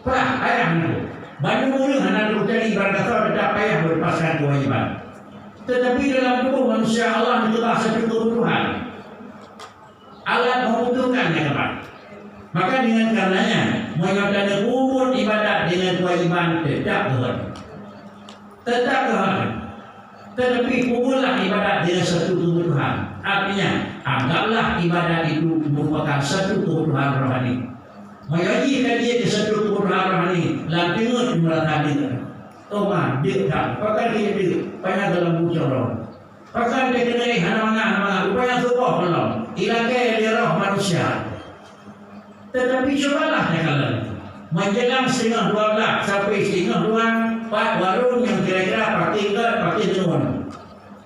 Pak, ayah hana. Banyak orang hana terjadi berdasar tidak payah berlepaskan kewajiban. Tetapi dalam tubuh manusia Allah itulah satu kebutuhan. Allah membutuhkannya kawan. Maka dengan karenanya menyatakan umur ibadat dengan kewajiban tetap kehan. Tetap kehan. Tetapi umurlah ibadat dengan satu kebutuhan. Artinya anggaplah ibadat itu merupakan satu kebutuhan rohani. Menyajikan dia ke satu kebutuhan rohani. Lalu tengok merata dia. Toma, dia tak. Pakai dia banyak dalam bucah roh. Pakai dia kena hana-hana. Upaya sebuah belum. Ilakai dia roh manusia. Tetapi cobalah kalian. Menjelang setengah 12 sampai setengah 2, Pak warung yang kira-kira pakai dengan.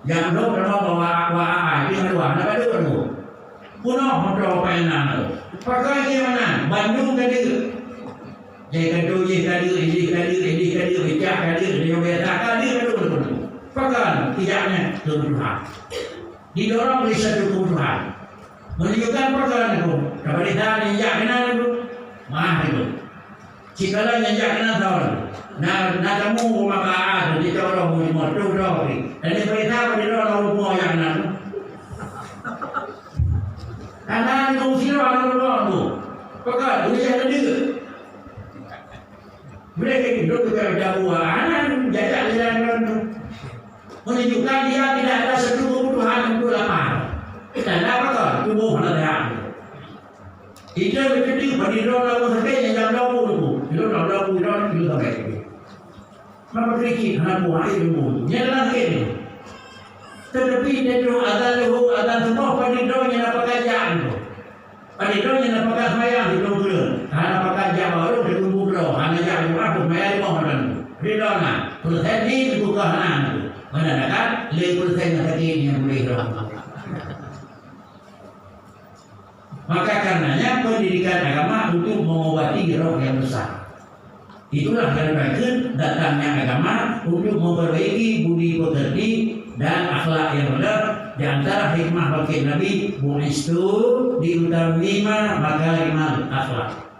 Yang dua pernah bawa dia dua. Nak ada tu. Punoh motor painan. Pakai dia mana? Bandung ke dia. Jadi kadu, ini kadu, ijak kadu, dia biasa kadu. Pakai tidaknya kebutuhan. Didorong oleh satu kebutuhan. Menunjukkan perkara itu. Kepada dia ijak kenal itu, mah itu. Jikalau ijak kenal tahu. Nak kamu maka ada di orang motor dah. Dan dia beritahu pada orang rumah yang nak. Karena itu siapa orang tu. Pakai dia ada dia. Mereka hidup juga jauh, anak jajak jalan itu menunjukkan dia tidak ada satu kebutuhan untuk lapar. Dan apa tubuh hendak. Itu begitu pada orang sakit yang jauh dulu. Itu jauh itu sampai. Maka sedikit anak buah itu jalan ini. Tetapi dia ada semua pada orang yang apa kerja itu. Pada orang yang apa kerja saya itu dulu. Anak apa kerja baru ditunggu dulu. Anak yang apa bayar mohon. Ridana. Proses ini bukan anak. Menandakan lebih proses sakit yang boleh doang. Maka karenanya pendidikan agama untuk mengobati roh yang besar. Itulah yang berarti datangnya agama untuk memperbaiki budi pekerti dan akhlak yang benar. Di antara hikmah bagi Nabi bu'istu diutamima makarimal akhlak.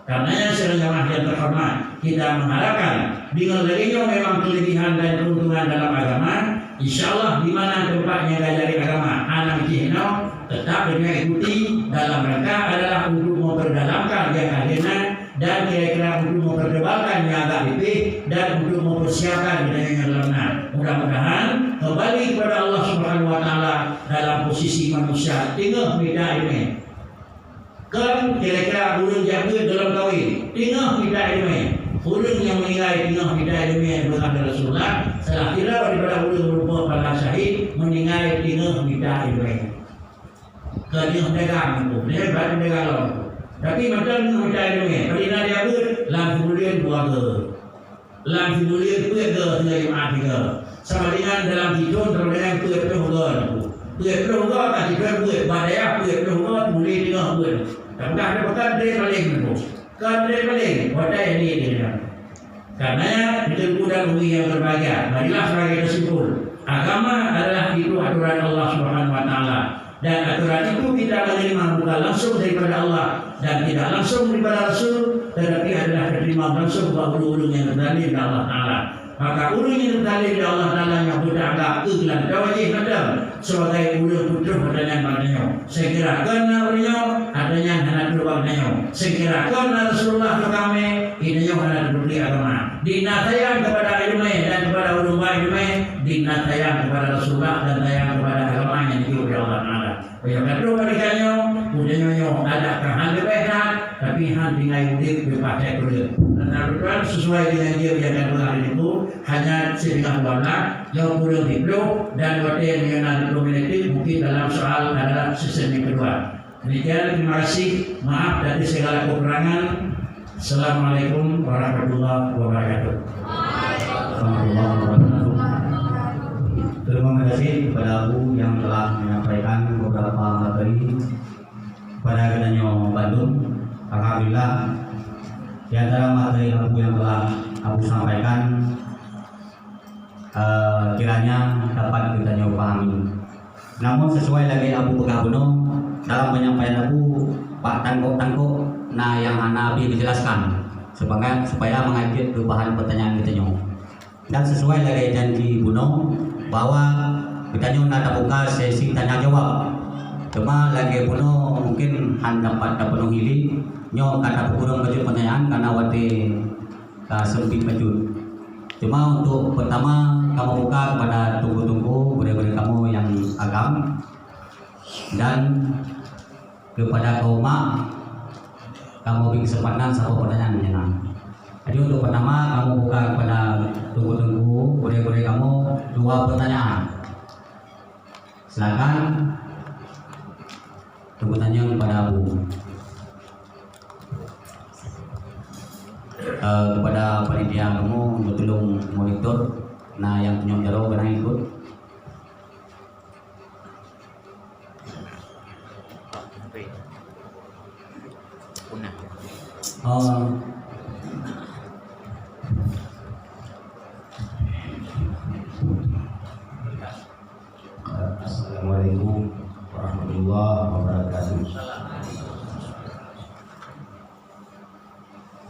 Karenanya jamaah yang terhormat, kita mengharapkan dengan darinya memang kelebihan dan keuntungan dalam agama. InsyaAllah di mana tempatnya ngajari agama anak cihno tetap dengan ikuti dalam rangka adalah untuk memperdalamkan yang akhirnya dan kira-kira untuk memperdebatkan yang agak lebih dan untuk mempersiapkan dengan yang benar. Mudah-mudahan kembali kepada Allah Subhanahu Wa Taala dalam posisi manusia tengah beda ini. Kan kira-kira ulun jaga dalam kahwin tengah beda ini. Ulun yang meninggal tengah beda ini yang berada Rasulullah. Salah kira daripada ulun berupa para syahid meninggal tengah beda ini. Kerja dagang itu, dia berada dagang. Tapi macam ni kita ini, kalau dia ber, lam kemudian buat ke, lam kemudian buat ke dengan jemaah tiga. Sama dengan dalam hidup sama dengan buat perhubungan, buat perhubungan tak kita buat, badai buat perhubungan kemudian tengah buat. Tapi ada bukan dia paling itu, kan dia paling, badai ini dia. Karena kita sudah bumi yang berbahagia. Marilah sebagai kesimpulan, agama adalah itu aturan Allah Subhanahu Wa Taala. Dan aturan itu kita menerima bukan langsung daripada Allah dan tidak langsung daripada Rasul, tetapi adalah diterima langsung bahwa ulung yang berdalil dari Allah Taala. Maka ulung yang berdalil dari Allah Taala yang beragak kegelan wajib macam sebagai ulung putus adanya padanya. Saya kira kerana beliau adanya hana padanya. Saya kira kerana Rasulullah kami ini yang hana beri agama. Dinatayang kepada ilmu dan kepada ulama ilmu, dinatayang kepada Rasulullah dan tayang kepada agama yang diuji Allah Taala. Yang kedua berikannya, budayanya ada kehan lebih tapi han tinggal hidup berpakai kerja. Dan sesuai dengan dia yang akan mengalami itu hanya setengah bulan yang kurang diplom dan waktu yang mengenal diplom itu mungkin dalam soal adalah sistem yang kedua. Demikian, terima kasih. Maaf dari segala kekurangan. Assalamualaikum warahmatullahi wabarakatuh. Terima kasih kepada Abu yang telah menyampaikan beberapa materi pada kenanya Bandung. Alhamdulillah di antara materi Abu yang telah Abu sampaikan kiranya dapat kita pahami. Namun sesuai lagi Abu Begabuno dalam penyampaian Abu Pak tangkuk-tangkuk yang Nabi dijelaskan supaya mengajak ke bahan pertanyaan kita nyo. Dan sesuai lagi janji Buno bahwa kita nyo nak buka sesi tanya jawab. Cuma lagi Buno mungkin dapat penuhi nyo kata kurang kejut pertanyaan karena wati sempit kejut. Cuma untuk pertama kamu buka kepada tunggu-tunggu boleh-boleh kamu yang agam dan kepada kaum kamu beri kesempatan satu pertanyaan menyenang. Jadi untuk pertama kamu buka kepada tunggu-tunggu boleh-boleh kamu 2 pertanyaan. Silakan tunggu tanya kepada Abu. Kepada panitia kamu bertolong monitor yang punya jaro kena ikut. Assalamualaikum warahmatullahi wabarakatuh.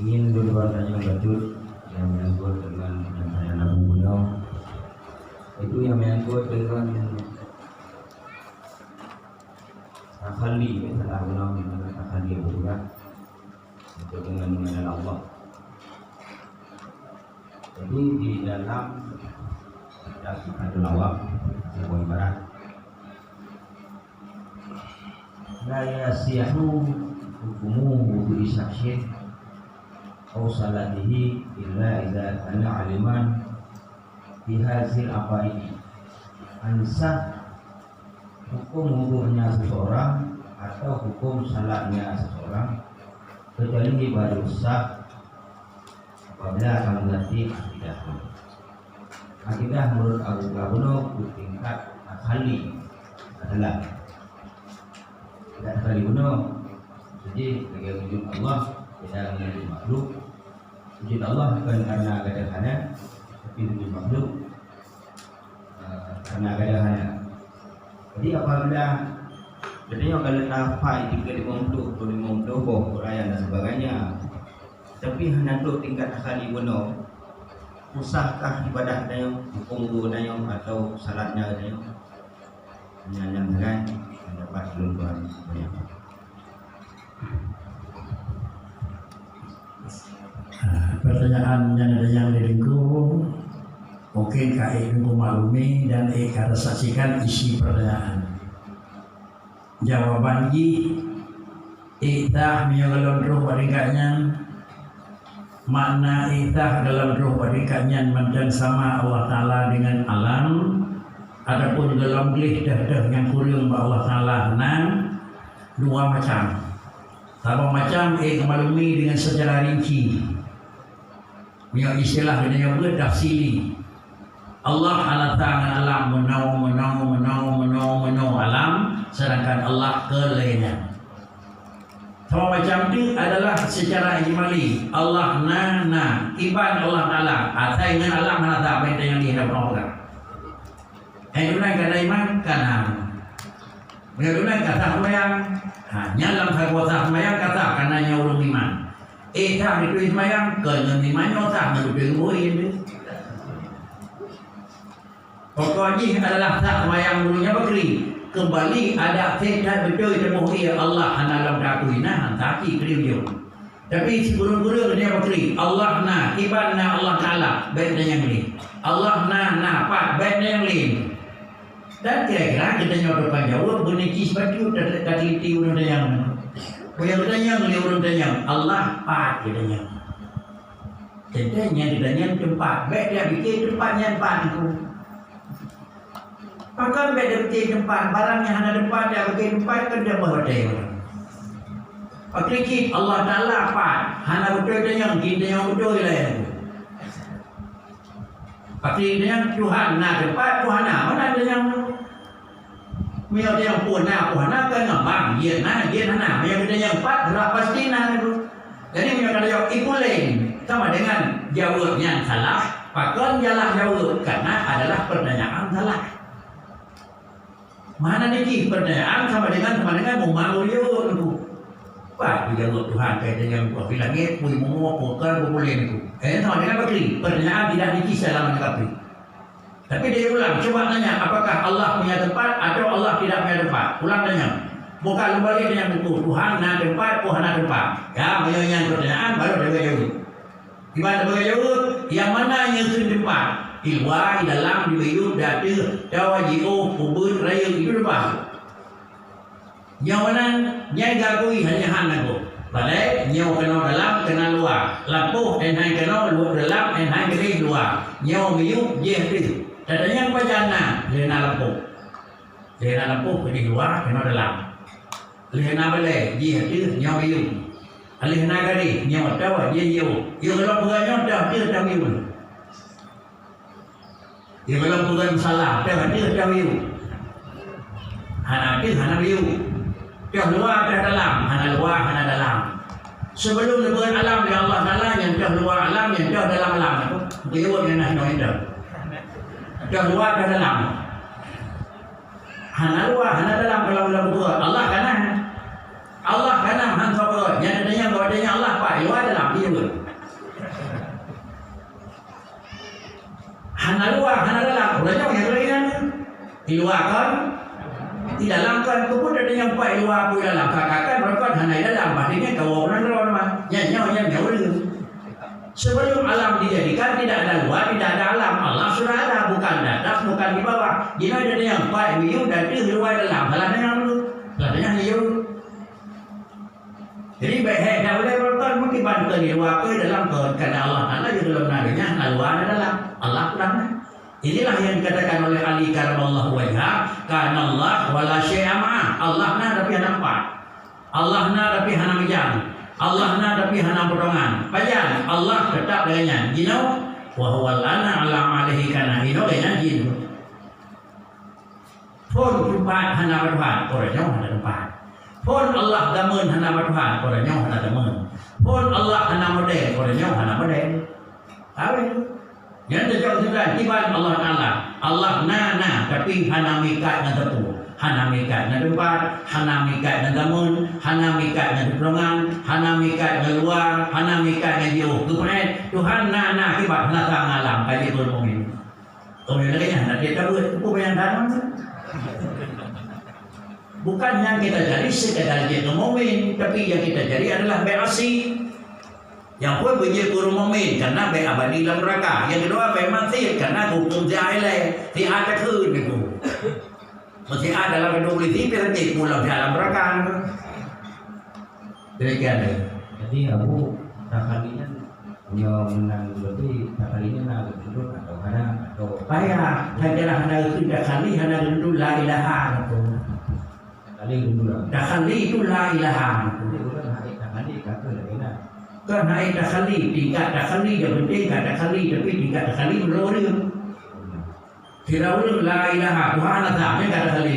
Ingin dulu bertanya lanjut yang menyangkut dengan pertanyaan Abu Buno, itu yang menyangkut dengan takhali, salah Buno dengan takhali juga itu dengan mengenal Allah. Jadi di dalam Sifatul Awam sebuah ibarat la yasihu hukumu wudu'i syaksin aw salatihi illa idza kana aliman fi hazil afaidi. Ansah hukum wudu'nya seseorang atau hukum salatnya seseorang kecuali baru sah apabila akan mengerti akidah. Akidah menurut Abu Gabuno tingkat akhali adalah tidak akhali Buno. Jadi bagi wujud Allah tidak menjadi makhluk. Wujud Allah bukan karena kadang-kadang, tapi wujud makhluk karena kadang-kadang. Jadi apabila katanya kalau nafai jika dimomdo urayan dan sebagainya, tapi hanya untuk tingkat akhali Buno, usahkah ibadah dayong, hukum wudu dayong atau salatnya dayong, hanya dengan dapat keluluan banyak. Pertanyaan yang ada yang dilingkup mungkin kak Ibu maklumi dan kata saksikan isi pertanyaan. Jawaban itah dalam roh wadikanya, makna itah dalam roh wadikanya mantan sama Allah Ta'ala dengan alam. Adapun dalam gelih dah yang kurang Allah Ta'ala dua macam. Satu macam kemalumi dengan secara rinci. Punya istilah yang berdafsili. Allah ala tangan alam menau alam, sedangkan Allah kelainan. Sama macam itu adalah secara ijmali. Allah iban Allah Ta'ala atau dengan Allah mana tak benda yang dihadap orang. Yang dulu kata iman kanan. Yang dulu kata semayang, nyalam kuasa semayang kata karena nyawurung iman. Tak itu semayang kena iman tak menurut ini. Pokoknya adalah tak semayang dulunya bakri. Kembali ada tidak betul temuhi Allah dalam dakwina antaki kriyo. Tapi si guru-guru dia bakri Allah iban Allah Ta'ala benda yang ini. Allah pak benda yang ini. Dan kira-kira kita nyoba jawab berniki sebaju tadi urun yang yang Allah pak kita Jadinya tempat baik dia bikin tempatnya tempat itu. Maka baik dia bikin tempat barang yang ada tempat dia bikin tempat kan dia berdaya. Paklikit Allah Ta'ala pak hana betul dia kita yang betul lah. Paklikit dia Tuhan tempat Tuhan mana ada yang Mio dia yang puana kan ngambang, dia na, mio dia yang pat, pasti na itu. Jadi mio kata jawab itu lain, sama dengan jawab yang salah, pakon jalan jawab karena adalah pertanyaan salah. Mana ni pertanyaan sama dengan mau jawab itu. Pak dijawab Tuhan kaitan dengan buah langit, bui mungu, pokok, boleh itu. Sama dengan bakri, pertanyaan tidak dikisah dalam bakri. Tapi dia ulang, coba tanya apakah Allah punya tempat atau Allah tidak punya tempat. Ulang tanya. Bukan balik dengan itu. Tuhan nak tempat, Tuhan nak tempat. Ya, yang pertanyaan baru dia jawab. Gimana dia jawab? Yang mana yang tempat? Di luar, di dalam, di bawah, datu, tawajiu, kubur, raya itu tempat. Yang mana nyai gagui hanya hang aku. Balai nyau kena dalam, kena luar. Lampu enhai kena luar dalam, enhai kena luar. Nyau miyuk je itu. Katanya apa jana? Lena lampu kena luar, kena dalam. Lena balai je itu nyau miyuk. Lena gari nyau tawa je yo. Yo kalau bukan nyau tawa dia tahu yo. Yo kalau bukan salah tawa dia tahu yo. Hana yo. Dia luar, dia dalam, hana luar, hana dalam. Sebelum leburan alam dia Allah Taala yang dia luar alam, yang dia dalam alam. Dia yang nak itu. Dia luar, dia dalam. Hana luar, hana dalam kalau berdua. Allah kanan. Allah kanan, hang sabar. Yang adanya Allah Pak, luar dalam dia pun. Hana luar, hana dalam. Orangnya yang lain di luar kan? Di dalam kan tu pun ada yang baik luar pun dalam kakak mereka hanya dalam artinya kau orang mah nyanyi sebelum alam dijadikan tidak ada luar tidak ada alam Allah sudah ada bukan di atas bukan di bawah jadi ada yang baik biu dan di luar dalam salahnya yang dulu salahnya hiu jadi baik dah boleh berkata mungkin bantu di luar ke dalam ke karena Allah Taala di dalam nadinya luar dalam Allah pulang. Inilah yang dikatakan oleh Ali karamallahu wajhah, kana Allah wala syai'a ma'ah. Allah na tapi hana empat. Allah na tapi hana bijang. Allah na tapi hana potongan. Pajan Allah tetap dengannya. You know, wa huwa lana ala alaihi kana hino dengan jin. Pun tempat hana bertuhan, orangnya hana tempat. Pun Allah damun hana bertuhan, orangnya hana damun. Pun Allah hana model, orangnya hana model. Tahu itu? Yang terjauh sudah tiba Allah Taala. Allah na tapi hana mikat dan tepu. Hana mikat dan tempat, hana mikat dan damun, hana mikat dan pertolongan, hana mikat dan luar, hana mikat dan jauh. Tuhan na kibat hana tang alam kaji bermumin. Kemudian lagi hana dia tahu itu yang dalam. Bukan yang kita cari sekadar jadi mumin, tapi yang kita cari adalah berasi. Yang pun bunyi guru mumin karena baik abadi dalam neraka. Yang kedua baik mati karena hukum jahilai tidakคืนitu. Mesti ada dalam hidup ini berarti pulang dalam neraka. Demikian. Jadi Abu takalinya menang lebih takalinya nak berduduk atau hana atau Payah, hanya hana tidak kali hana dulu la ilaha. takali dulu lah. Takali itu la ilaha. Jadi orang hari takali kata lagi nak. Kan naik takali, tingkat takali yang penting tingkat takali tapi tingkat takali belum ada. Tidak boleh la ilaha Tuhan tak tingkat takali.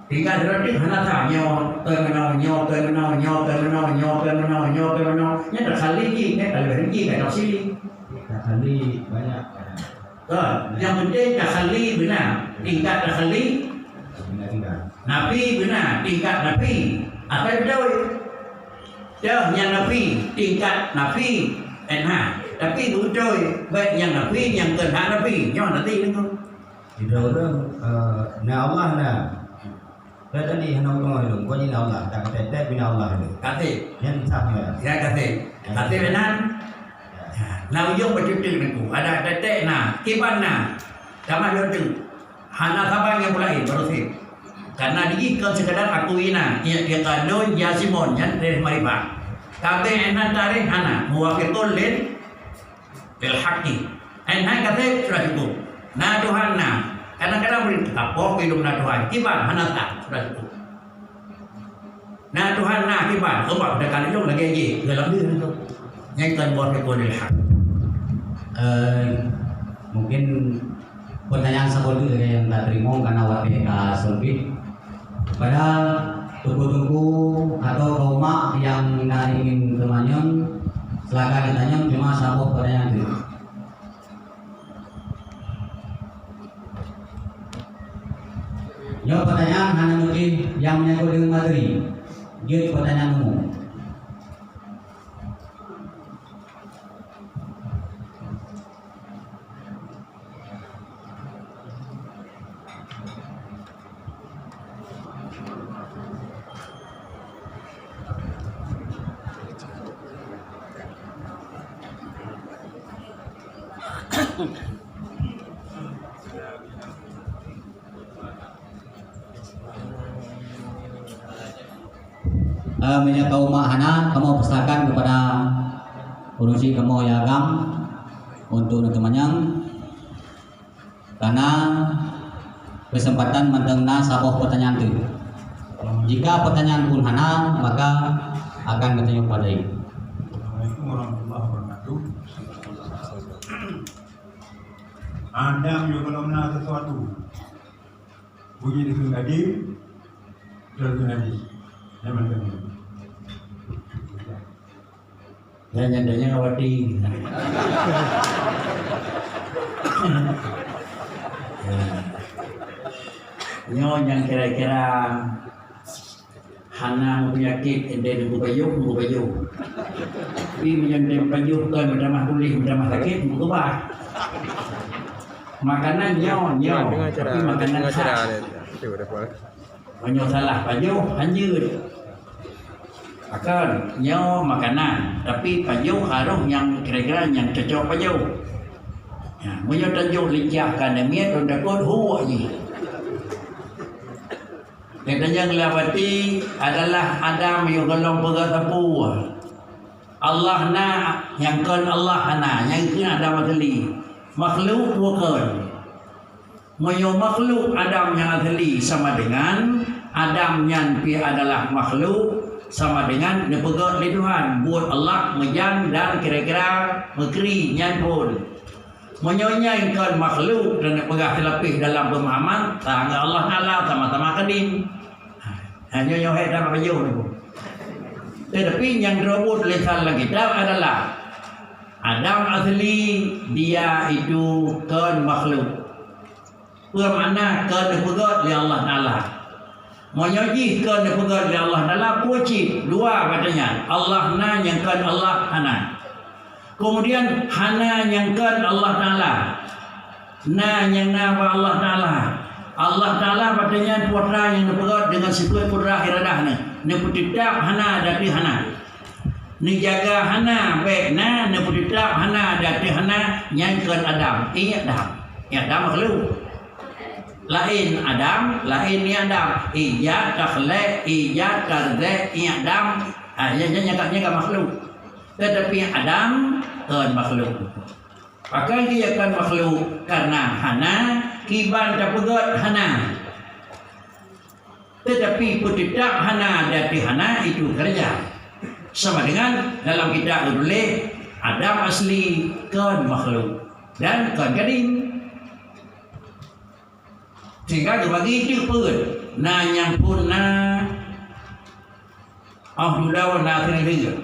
Tingkat berarti hana tak nyo termenau. Nya takali ni kalau berhenti kalau sini. Takali banyak. Yang penting takali benar. Tingkat takali Tinggal. Nabi benar, tingkat Nabi. Apa yang betul? Dah yang Nabi, tingkat Nabi tapi betul baik yang Nabi, yang terhad Nabi, yang nanti itu. Kita orang na Allah na. Tadi hana orang itu, kau ni na Allah, tak kata bina Allah itu. Kata, Yang sama. ya kata benar. Now yung bercuti itu, ada tetek na, kiban na, sama yo tu. Hana sabang yang mulai baru sih. Karena diikat sekadar akui na, ia kadon jasimon yang dari marifat. Kata enak tarik hana, muwaffiqul lil haqqi. Enak kata sudah cukup. Na Tuhan na, kadang-kadang beri kapok hidup na Tuhan. Kiban hana tak sudah cukup. Na Tuhan na kiban, sebab dah kali itu lagi aje dalam dia itu. Yang kan muwaffiqul lil haqqi. Mungkin pertanyaan sabun itu yang tak terima karena waktu sempit. Pada tuku-tuku atau rumah yang ingin temannya, silakan ditanya, cuma sabun pertanyaan itu. Ya, pertanyaan hanya mungkin yang menyangkut dengan materi. Jadi pertanyaan umum. Menyatakan mak Hana, kamu persilakan kepada urusi kamu ya agam untuk temannya karena kesempatan mendengar sebuah pertanyaan itu. Jika pertanyaan pun Hana, maka akan bertanya pada itu. Assalamualaikum warahmatullahi wabarakatuh. Adam juga kalau menang sesuatu, bunyi dengan hadir, dengan hadis. Jangan dengar. Jangan-jangan awati. Nyo yang kira-kira Hana penyakit ende nunggu bayuh. Tapi menyendem bayuh kan berdamah pulih, berdamah sakit, nunggu bah. Makanan nyo, tapi makanan khas. Banyak salah bayuh, hanyut. Akan nyo makanan, tapi bayuh harus yang kira-kira yang cocok bayuh. Ya, menyo tajuk lincahkan demiat dan takut huwa je. Yang lewati adalah Adam yang golong beratapu. Allah na yang kan Allah na yang kena Adam asli. Makhluk bukan. Menyo makhluk Adam yang asli sama dengan Adam yang pi adalah makhluk sama dengan nepegat di Tuhan. Buat Allah mejan dan kira-kira mekri nyan pun. Menyonyakan makhluk dan pegah terlapih dalam pemahaman tangga Allah Ta'ala sama-sama kadim. Hanya nyohek dalam bayuh ni pun. Tetapi yang direbut oleh salah kitab adalah Adam asli dia itu kan makhluk. Bermakna kan nepegat oleh Allah Ta'ala. Menyoji kan nepegat oleh Allah Ta'ala wajib dua katanya. Allah na yang kan Allah Hana. Kemudian Hana yang kan Allah Ta'ala. Na yang na Allah Ta'ala. Allah Ta'ala katanya putra yang nepegat dengan sifat putra iradah ni. Neputitap Hana dati Hana. Ni jaga Hana baik na neputitap Hana dati Hana yang kan Adam. Ini Adam. Ini Adam makhluk. Lain Adam, lain ni Adam. Ijat takhlaq, ijat tarzaq, ini Adam. Yang nyakatnya makhluk. Tetapi Adam kan makhluk. Maka dia kan makhluk karena Hana kiban tapegat Hana. Tetapi petidak Hana dati Hana itu kerja. Sama dengan dalam kitab boleh Adam asli kan makhluk dan kan gading. Sehingga dibagi itu pun na yang pun na ahdudaw na tinahiga.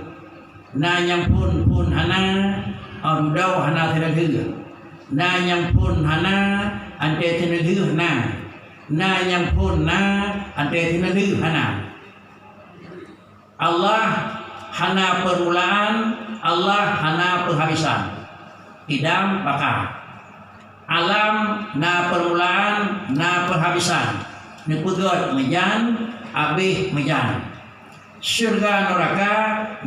Na yang pun Hana ahdudaw Hana tinahiga. Na yang pun Hana ante tinahiga na. Na yang pun na ante tinahiga Hana. Allah Hana permulaan, Allah Hana penghabisan. Idam bakar. Alam na permulaan, na perhabisan. Nepegat mejan, abih mejan. Syurga neraka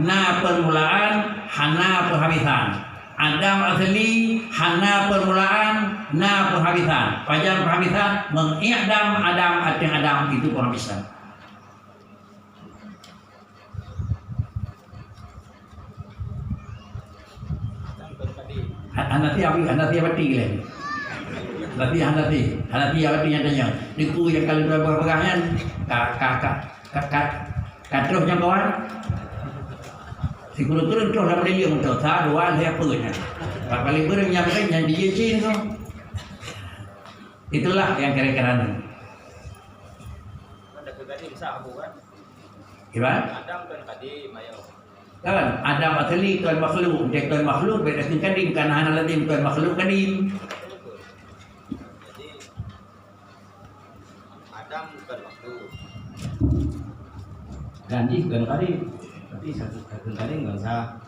na permulaan, hana perhabisan. Adam asli hana permulaan, na perhabisan. Pajan perhabisan mengi'dam Adam ating Adam itu perhabisan. Hanati abadi lagi. Hanati abadi yang tanya. Diku yang kalau dua berpegangan, terus yang kawan. Si guru terus dalam dia untuk tahu dua saya apa ni. Paling berang yang dia cin tu. Itulah yang kira-kira ni. Ada kegadim sah aku kan. Gimana? Adam kan kadim ayo. Kan Adam asli tuan makhluk, dia tuan makhluk beda dengan kadim kan hana ladim tuan makhluk kadim. Jadi Adam bukan makhluk. Ganti bukan kadim. Tapi satu kadim enggak sah.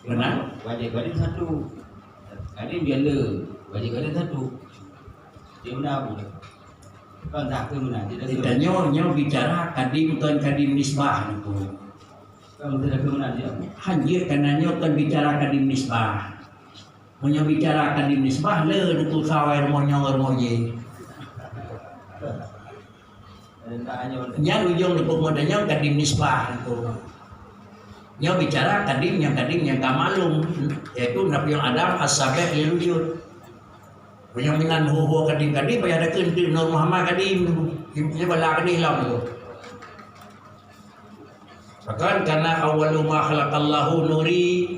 Benar? Wajib kadim satu. Kadim biasa. Wajib kadim satu. Dia benar boleh. Kan tak ke benar. Kita nyo bicara kadim tuan kadim nisbah niku. Kan tidak ke benar dia. Hanya karena nyo kan bicara kadim nisbah. Munyo bicara kadim nisbah le niku sawai monyo ye. Dan tak hanya Nya ujung niku modanya kadim nisbah niku. Nyo bicara kadim yang kamalum yaitu Nabi Adam as-sabiq lil wujud. Punya dengan ho kadim-kadim payah ada kentu Nur Muhammad kadim ini bala kadim lah tu. Bahkan karena awwalu ma khalaqallahu nuri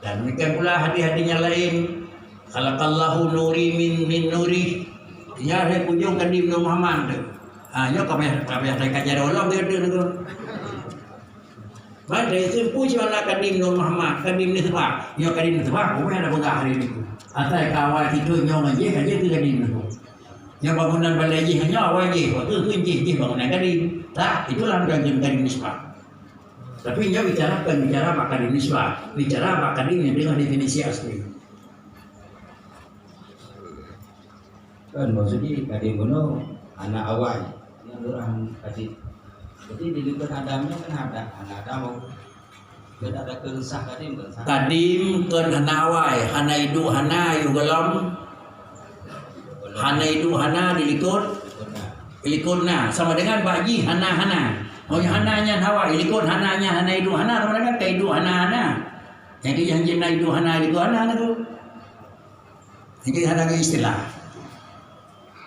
dan demikian pula hadis-hadisnya lain khalaqallahu nuri min nuri ya ada kunjung kadim Nur Muhammad tu. Nyo kami ada kajar Allah dia tu. Baik itu puji Allah kadim Nur Muhammad kadim ni sebab nyo kadim sebab bukan ada bangga hari ni. Asal kawal tidur nyo ngaji kaje tu kadim tu. Yang bangunan balai je hanya awal je, waktu kunci je bangunan kadim. Tak, itulah kadim nisbah. Tapi nyo bicara mak kadim nisbah, bicara mak kadim yang dengan definisi asli. kan maksudnya kadim gono anak awal yang orang kasih. Jadi di dekat Adamnya kan ada anak Adam. Dan ada kesah kadim kan. Kadim kan hana awai, hana idu hana yugalam, hana idu hana dilikut na sama dengan baji hana. Oh hananya hawa ilikut hananya hana idu hana sama dengan kaidu hana. Jadi yang jenna idu hana tu. Ini ada istilah.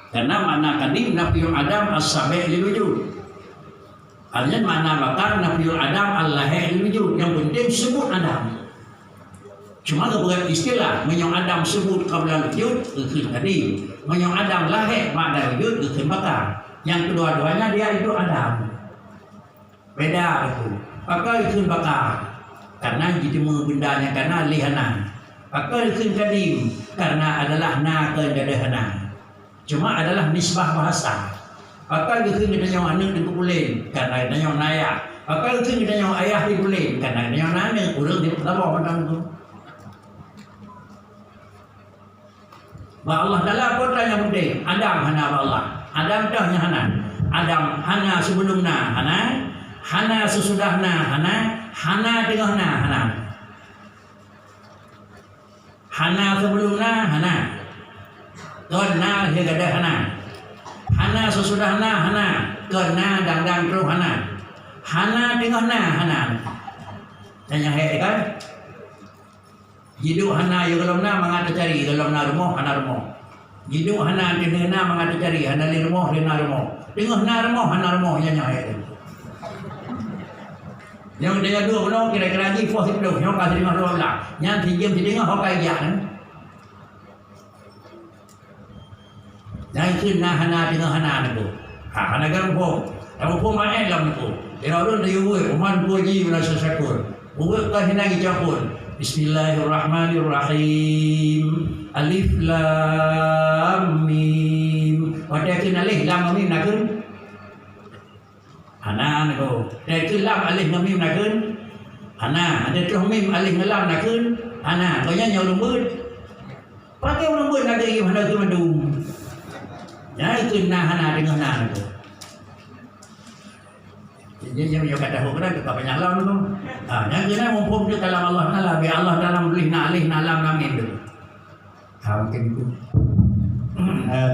Karena makna kadim Nabiul Adam as-sabiq lil wujud. Artinya makna bakar Nabiul Adam al-lahir lil wujud. Yang penting sebut Adam. Cuma kebukan istilah menyong Adam sebut qabla wujud itu kadim. Menyong Adam lahir ba'da wujud itu bakar. Yang kedua-duanya dia itu Adam. Beda itu. Maka itu bakar. Karena jitemu bendanya karena lihana. Maka itu kadim karena adalah na kedadahana. Cuma adalah nisbah bahasa. Maka itu kita nyong anak dikumpulin karena kita nyong naya. Maka itu kita nyong ayah dikumpulin karena kita nyong nana. Urang di apa macam itu. Bah Allah dalam kota yang penting. Adam hana Allah. Adam dah hana. Adam hana sebelumna hana. Hana sesudahna hana. Hana tengahna hana. Hana sebelumna hana. Kena dia ada hana. Hana sesudahna hana. Kena dang terus hana. Hana tengahna hana. Tanya hai kan? Hidup hana yo galomna mangata cari galomna rumah hana rumah. Hidup hana tengahna mangata cari hana li rumah lina rumah. Tengahna rumah hana rumah nya hai. Yang dia dua benar kira-kira ni fosil dulu. Yang kasih dengan dua belah. Yang tiga tiga hokai gian. Yang kena hana dengan hana itu. Hana gampang. Yang pun main dalam itu. Dia orang dia buat. Uman puji berasa syukur. Buat kah hina dicampur. Bismillahirrahmanirrahim. Alif lam mim. Pada kena alif lam mim nak hana nako. Dari lam alif lam mim nakun. Hana, ada tu mim alif lam nakun. Hana, kaya nyau lembut. Pakai lembut nak pergi mana tu mandum. Ya itu hana dengan hana nako. Jadi yang kata hukum kita banyak lam tu. Yang kena mumpung di dalam Allah Taala, bi Allah dalam alif lam lam mim tu. Mungkin itu.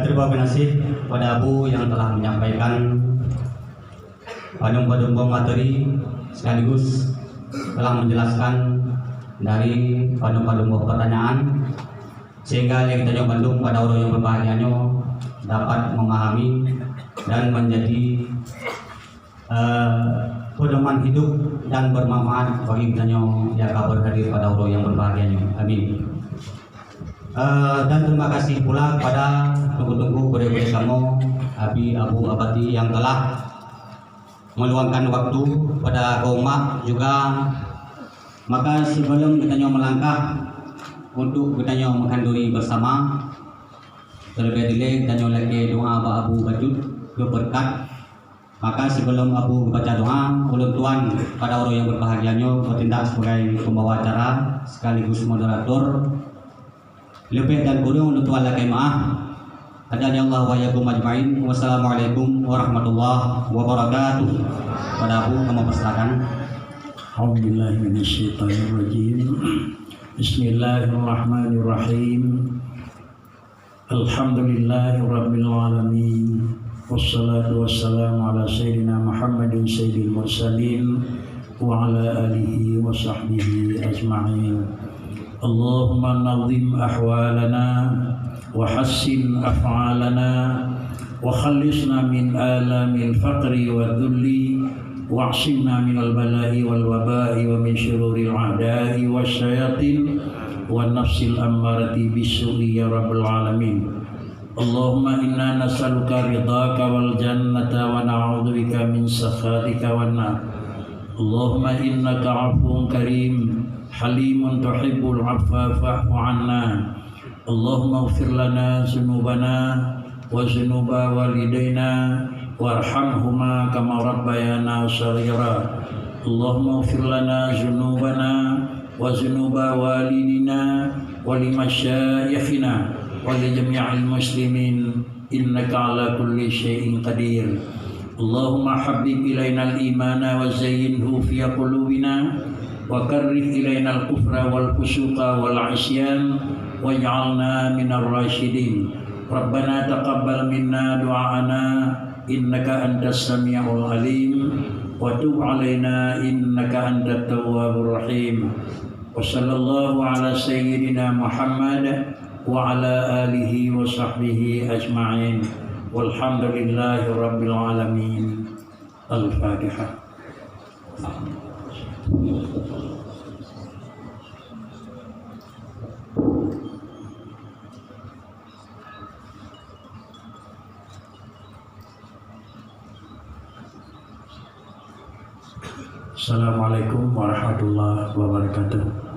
Terima kasih kepada Abu yang telah menyampaikan padung materi sekaligus telah menjelaskan dari padung pertanyaan sehingga yang kita Bandung pada orang yang berbahagianya dapat memahami dan menjadi pedoman hidup dan bermanfaat bagi kita yang kabar hadir pada orang yang berbahagianya. Amin. Dan terima kasih pula kepada tunggu-tunggu budaya kamu Abi Abu Abadi yang telah meluangkan waktu pada kaum mak juga. Maka sebelum kita melangkah untuk kita menghanduri bersama, terlebih dahulu kita lagi doa Abu Bajud berkat. Maka sebelum Abu baca doa, ulun tuan pada orang yang berbahagianya bertindak sebagai pembawa acara sekaligus moderator. Lebih dan kurang ulun tuan lagi maaf. Adanya Allah wa yakum ajmain. Wassalamualaikum warahmatullahi wabarakatuh. Pada Abu kamu persilakan. A'udzubillahi minasyaitonirrajim. Bismillahirrahmanirrahim. Alhamdulillahirabbil alamin. Wassalatu wassalamu ala sayyidina Muhammadin sayyidil mursalin wa ala alihi wa sahbihi ajma'in. Allahumma nazim ahwalana wa hassin af'alana wa khallisna min alamil faqri wa dhulli wa'asimna minal bala'i wal waba'i wa min syururil a'da'i wa syayatin wa nafsil ammarati bisu'i ya rabbal alamin. Allahumma inna nas'aluka ridhaka wal jannata wa na'udzubika min sakhatika wan nar. Allahumma innaka 'afuwun karim halimun tuhibbul 'afwa fa'fu 'anna. Allahumma ighfir lana dzunubana wa dzunuba walidaina warhamhuma kama rabbayana shaghira. Allahumma ighfir lana dzunubana wa dzunuba walidina wa limasyayikhina wa li jami'il muslimin innaka ala kulli syai'in qadir. Allahumma habbib ilaina al-imana wa zayyinhu fi qulubina wa karrih ilaina al-kufra wal fusuqa wal 'isyan waj'alna minar rasyidin. Rabbana taqabbal minna du'ana innaka antas sami'ul alim wa tub 'alaina innaka antat tawwabur rahim. Wa sallallahu ala sayyidina Muhammad wa ala alihi wa sahbihi ajma'in. Walhamdulillahi rabbil alamin. Al-Fatihah. Assalamualaikum warahmatullahi wabarakatuh.